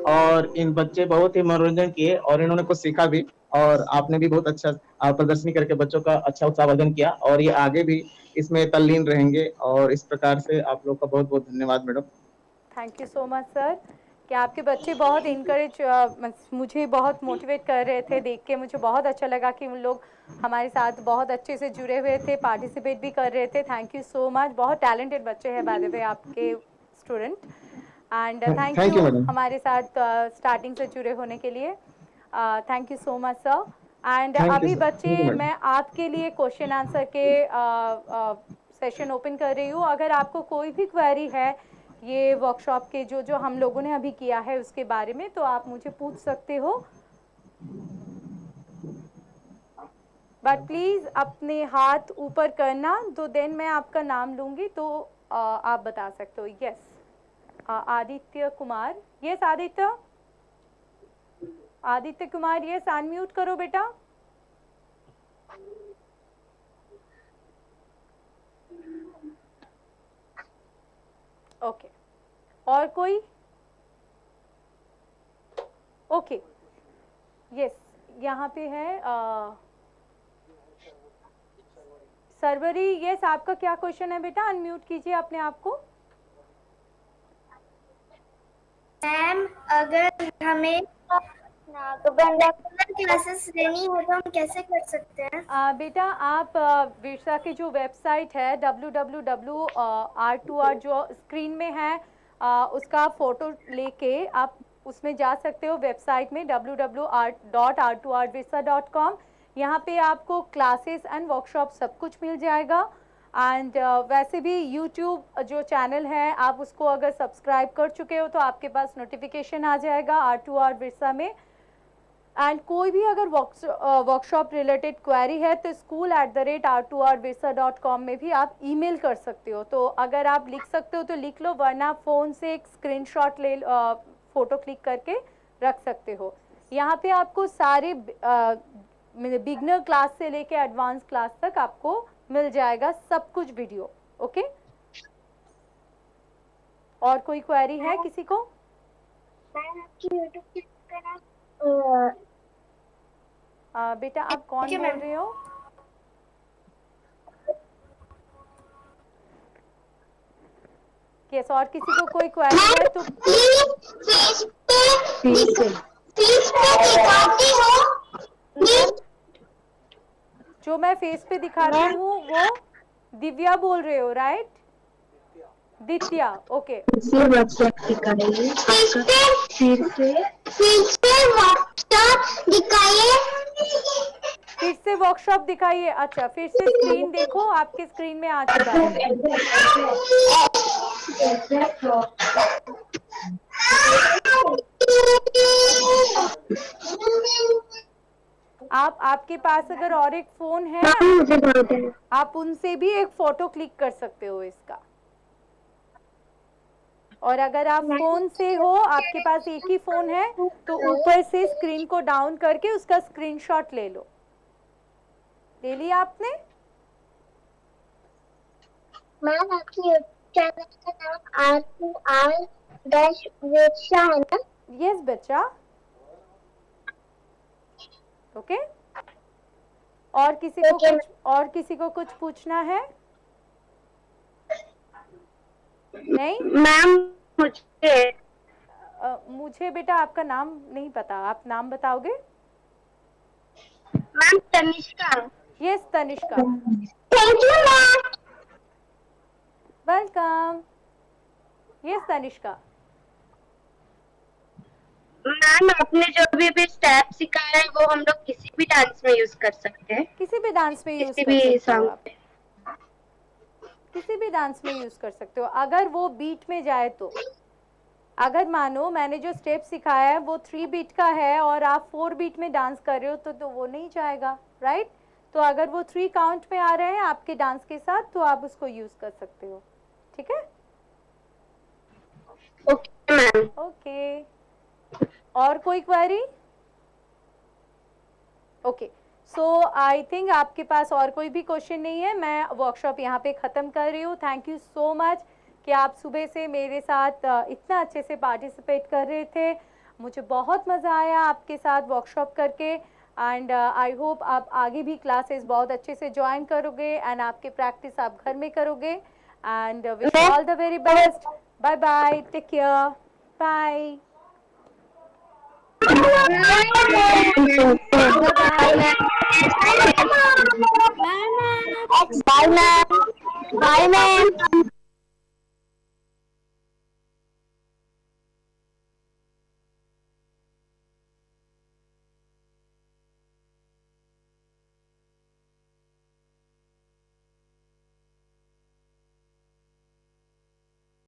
और इन बच्चे बहुत ही मनोरंजन किए और इन्होंने कुछ सीखा भी, और आपने भी बहुत अच्छा प्रदर्शनी करके बच्चों का अच्छा उत्साहवर्धन किया, और ये आगे भी इसमें तल्लीन रहेंगे, और इस प्रकार से आप लोग का बहुत बहुत धन्यवाद madam. Thank you so much sir कि आपके बच्चे बहुत इनकरेज, मुझे बहुत मोटिवेट कर रहे थे। देख के मुझे बहुत अच्छा लगा कि उन लोग हमारे साथ बहुत अच्छे से जुड़े हुए थे, पार्टिसिपेट भी कर रहे थे। Thank you so much. बहुत टैलेंटेड बच्चे हैं बाय द वे आपके student. And thank Thank you, you madam. हमारे साथ स्टार्टिंग से जुड़े होने के लिए। Thank you so much sir. And Thank you, अभी sir. Thank बच्चे, you, madam. मैं आपके लिए क्वेश्चन आंसर के सेशन ओपन कर रही हूँ। अगर आपको कोई भी क्वेरी है ये वर्कशॉप के जो हम लोगों ने अभी किया है उसके बारे में, तो आप मुझे पूछ सकते हो, बट प्लीज़ अपने हाथ ऊपर करना, तो देन मैं आपका नाम लूँगी तो आप बता सकते हो। Yes Aditya Kumar. Yes Aditya, Aditya Kumar, yes unmute करो बेटा। ओके, और कोई? ओके, यस यहाँ पे है सरवरी। यस, आपका क्या क्वेश्चन है बेटा? अनम्यूट कीजिए अपने आप को। मैम, अगर हमें क्लासेस लेनी हो तो हम कैसे कर सकते हैं? बेटा आप विरसा की जो वेबसाइट है www.r2r जो स्क्रीन में है उसका फोटो लेके आप उसमें जा सकते हो वेबसाइट में www.r2rvirsa.com। यहाँ पे आपको क्लासेस एंड वर्कशॉप सब कुछ मिल जाएगा। एंड वैसे भी यूट्यूब जो चैनल है आप उसको अगर सब्सक्राइब कर चुके हो तो आपके पास नोटिफिकेशन आ जाएगा R2R विरसा में। एंड कोई भी अगर वर्कशॉप रिलेटेड क्वेरी है तो school@r2rvirsa.com में भी आप ईमेल कर सकते हो। तो अगर आप लिख सकते हो तो लिख लो, वरना फ़ोन से एक स्क्रीनशॉट ले फ़ोटो क्लिक करके रख सकते हो। यहाँ पे आपको सारे बिगनर क्लास से लेके एडवांस क्लास तक आपको मिल जाएगा सब कुछ वीडियो। ओके, और कोई क्वेरी है किसी को? मैम आपकी यूट्यूब चैनल का नाम बेटा आप कौन बोल रहे हो? यस, और किसी को कोई क्वेरी है तो जो मैं फेस पे दिखाती हूँ वो दिव्या बोल रहे हो, राइट? दित्या, ओके। फिर से वर्कशॉप दिखाइए। अच्छा, फिर से स्क्रीन देखो, आपके स्क्रीन में आ चुका है। आपके पास अगर और एक फोन है आप उनसे भी एक फोटो क्लिक कर सकते हो इसका। और अगर आप फोन से हो, आपके पास एक ही फोन है, तो ऊपर से स्क्रीन को डाउन करके उसका स्क्रीनशॉट ले लो। ले लिया आपने? मैम आपकी चैनल का नाम R2R-विरसा है ना? यस बच्चा। ओके, और किसी को कुछ पूछना है? नहीं मैम मुझे बेटा आपका नाम नहीं पता, आप नाम बताओगे? Ma'am Tanishka. Yes Tanishka, thank you ma'am. Welcome. Yes Tanishka. Ma'am आपने जो भी स्टेप सिखाया है वो हम लोग किसी भी डांस में यूज कर सकते हैं? किसी भी डांस में यूज किसी कर भी सकते हो सॉन्ग आप। किसी भी डांस में यूज कर सकते हो अगर वो बीट में जाए तो। अगर मानो मैंने जो स्टेप सिखाया है वो 3 बीट का है और आप 4 बीट में डांस कर रहे हो तो वो नहीं जाएगा, राइट? तो अगर वो 3 काउंट में आ रहे हैं आपके डांस के साथ तो आप उसको यूज कर सकते हो, ठीक है? Okay ma'am. ओके, और कोई query? Okay, so I think आपके पास और कोई भी क्वेश्चन नहीं है। मैं वर्कशॉप यहाँ पे ख़त्म कर रही हूँ। थैंक यू सो मच कि आप सुबह से मेरे साथ इतना अच्छे से पार्टिसिपेट कर रहे थे। मुझे बहुत मज़ा आया आपके साथ वर्कशॉप करके एंड आई होप आप आगे भी क्लासेस बहुत अच्छे से ज्वाइन करोगे एंड आपके प्रैक्टिस आप घर में करोगे and wish all the very best. Bye bye, take care, bye. Bye, ma'am. Bye, ma'am.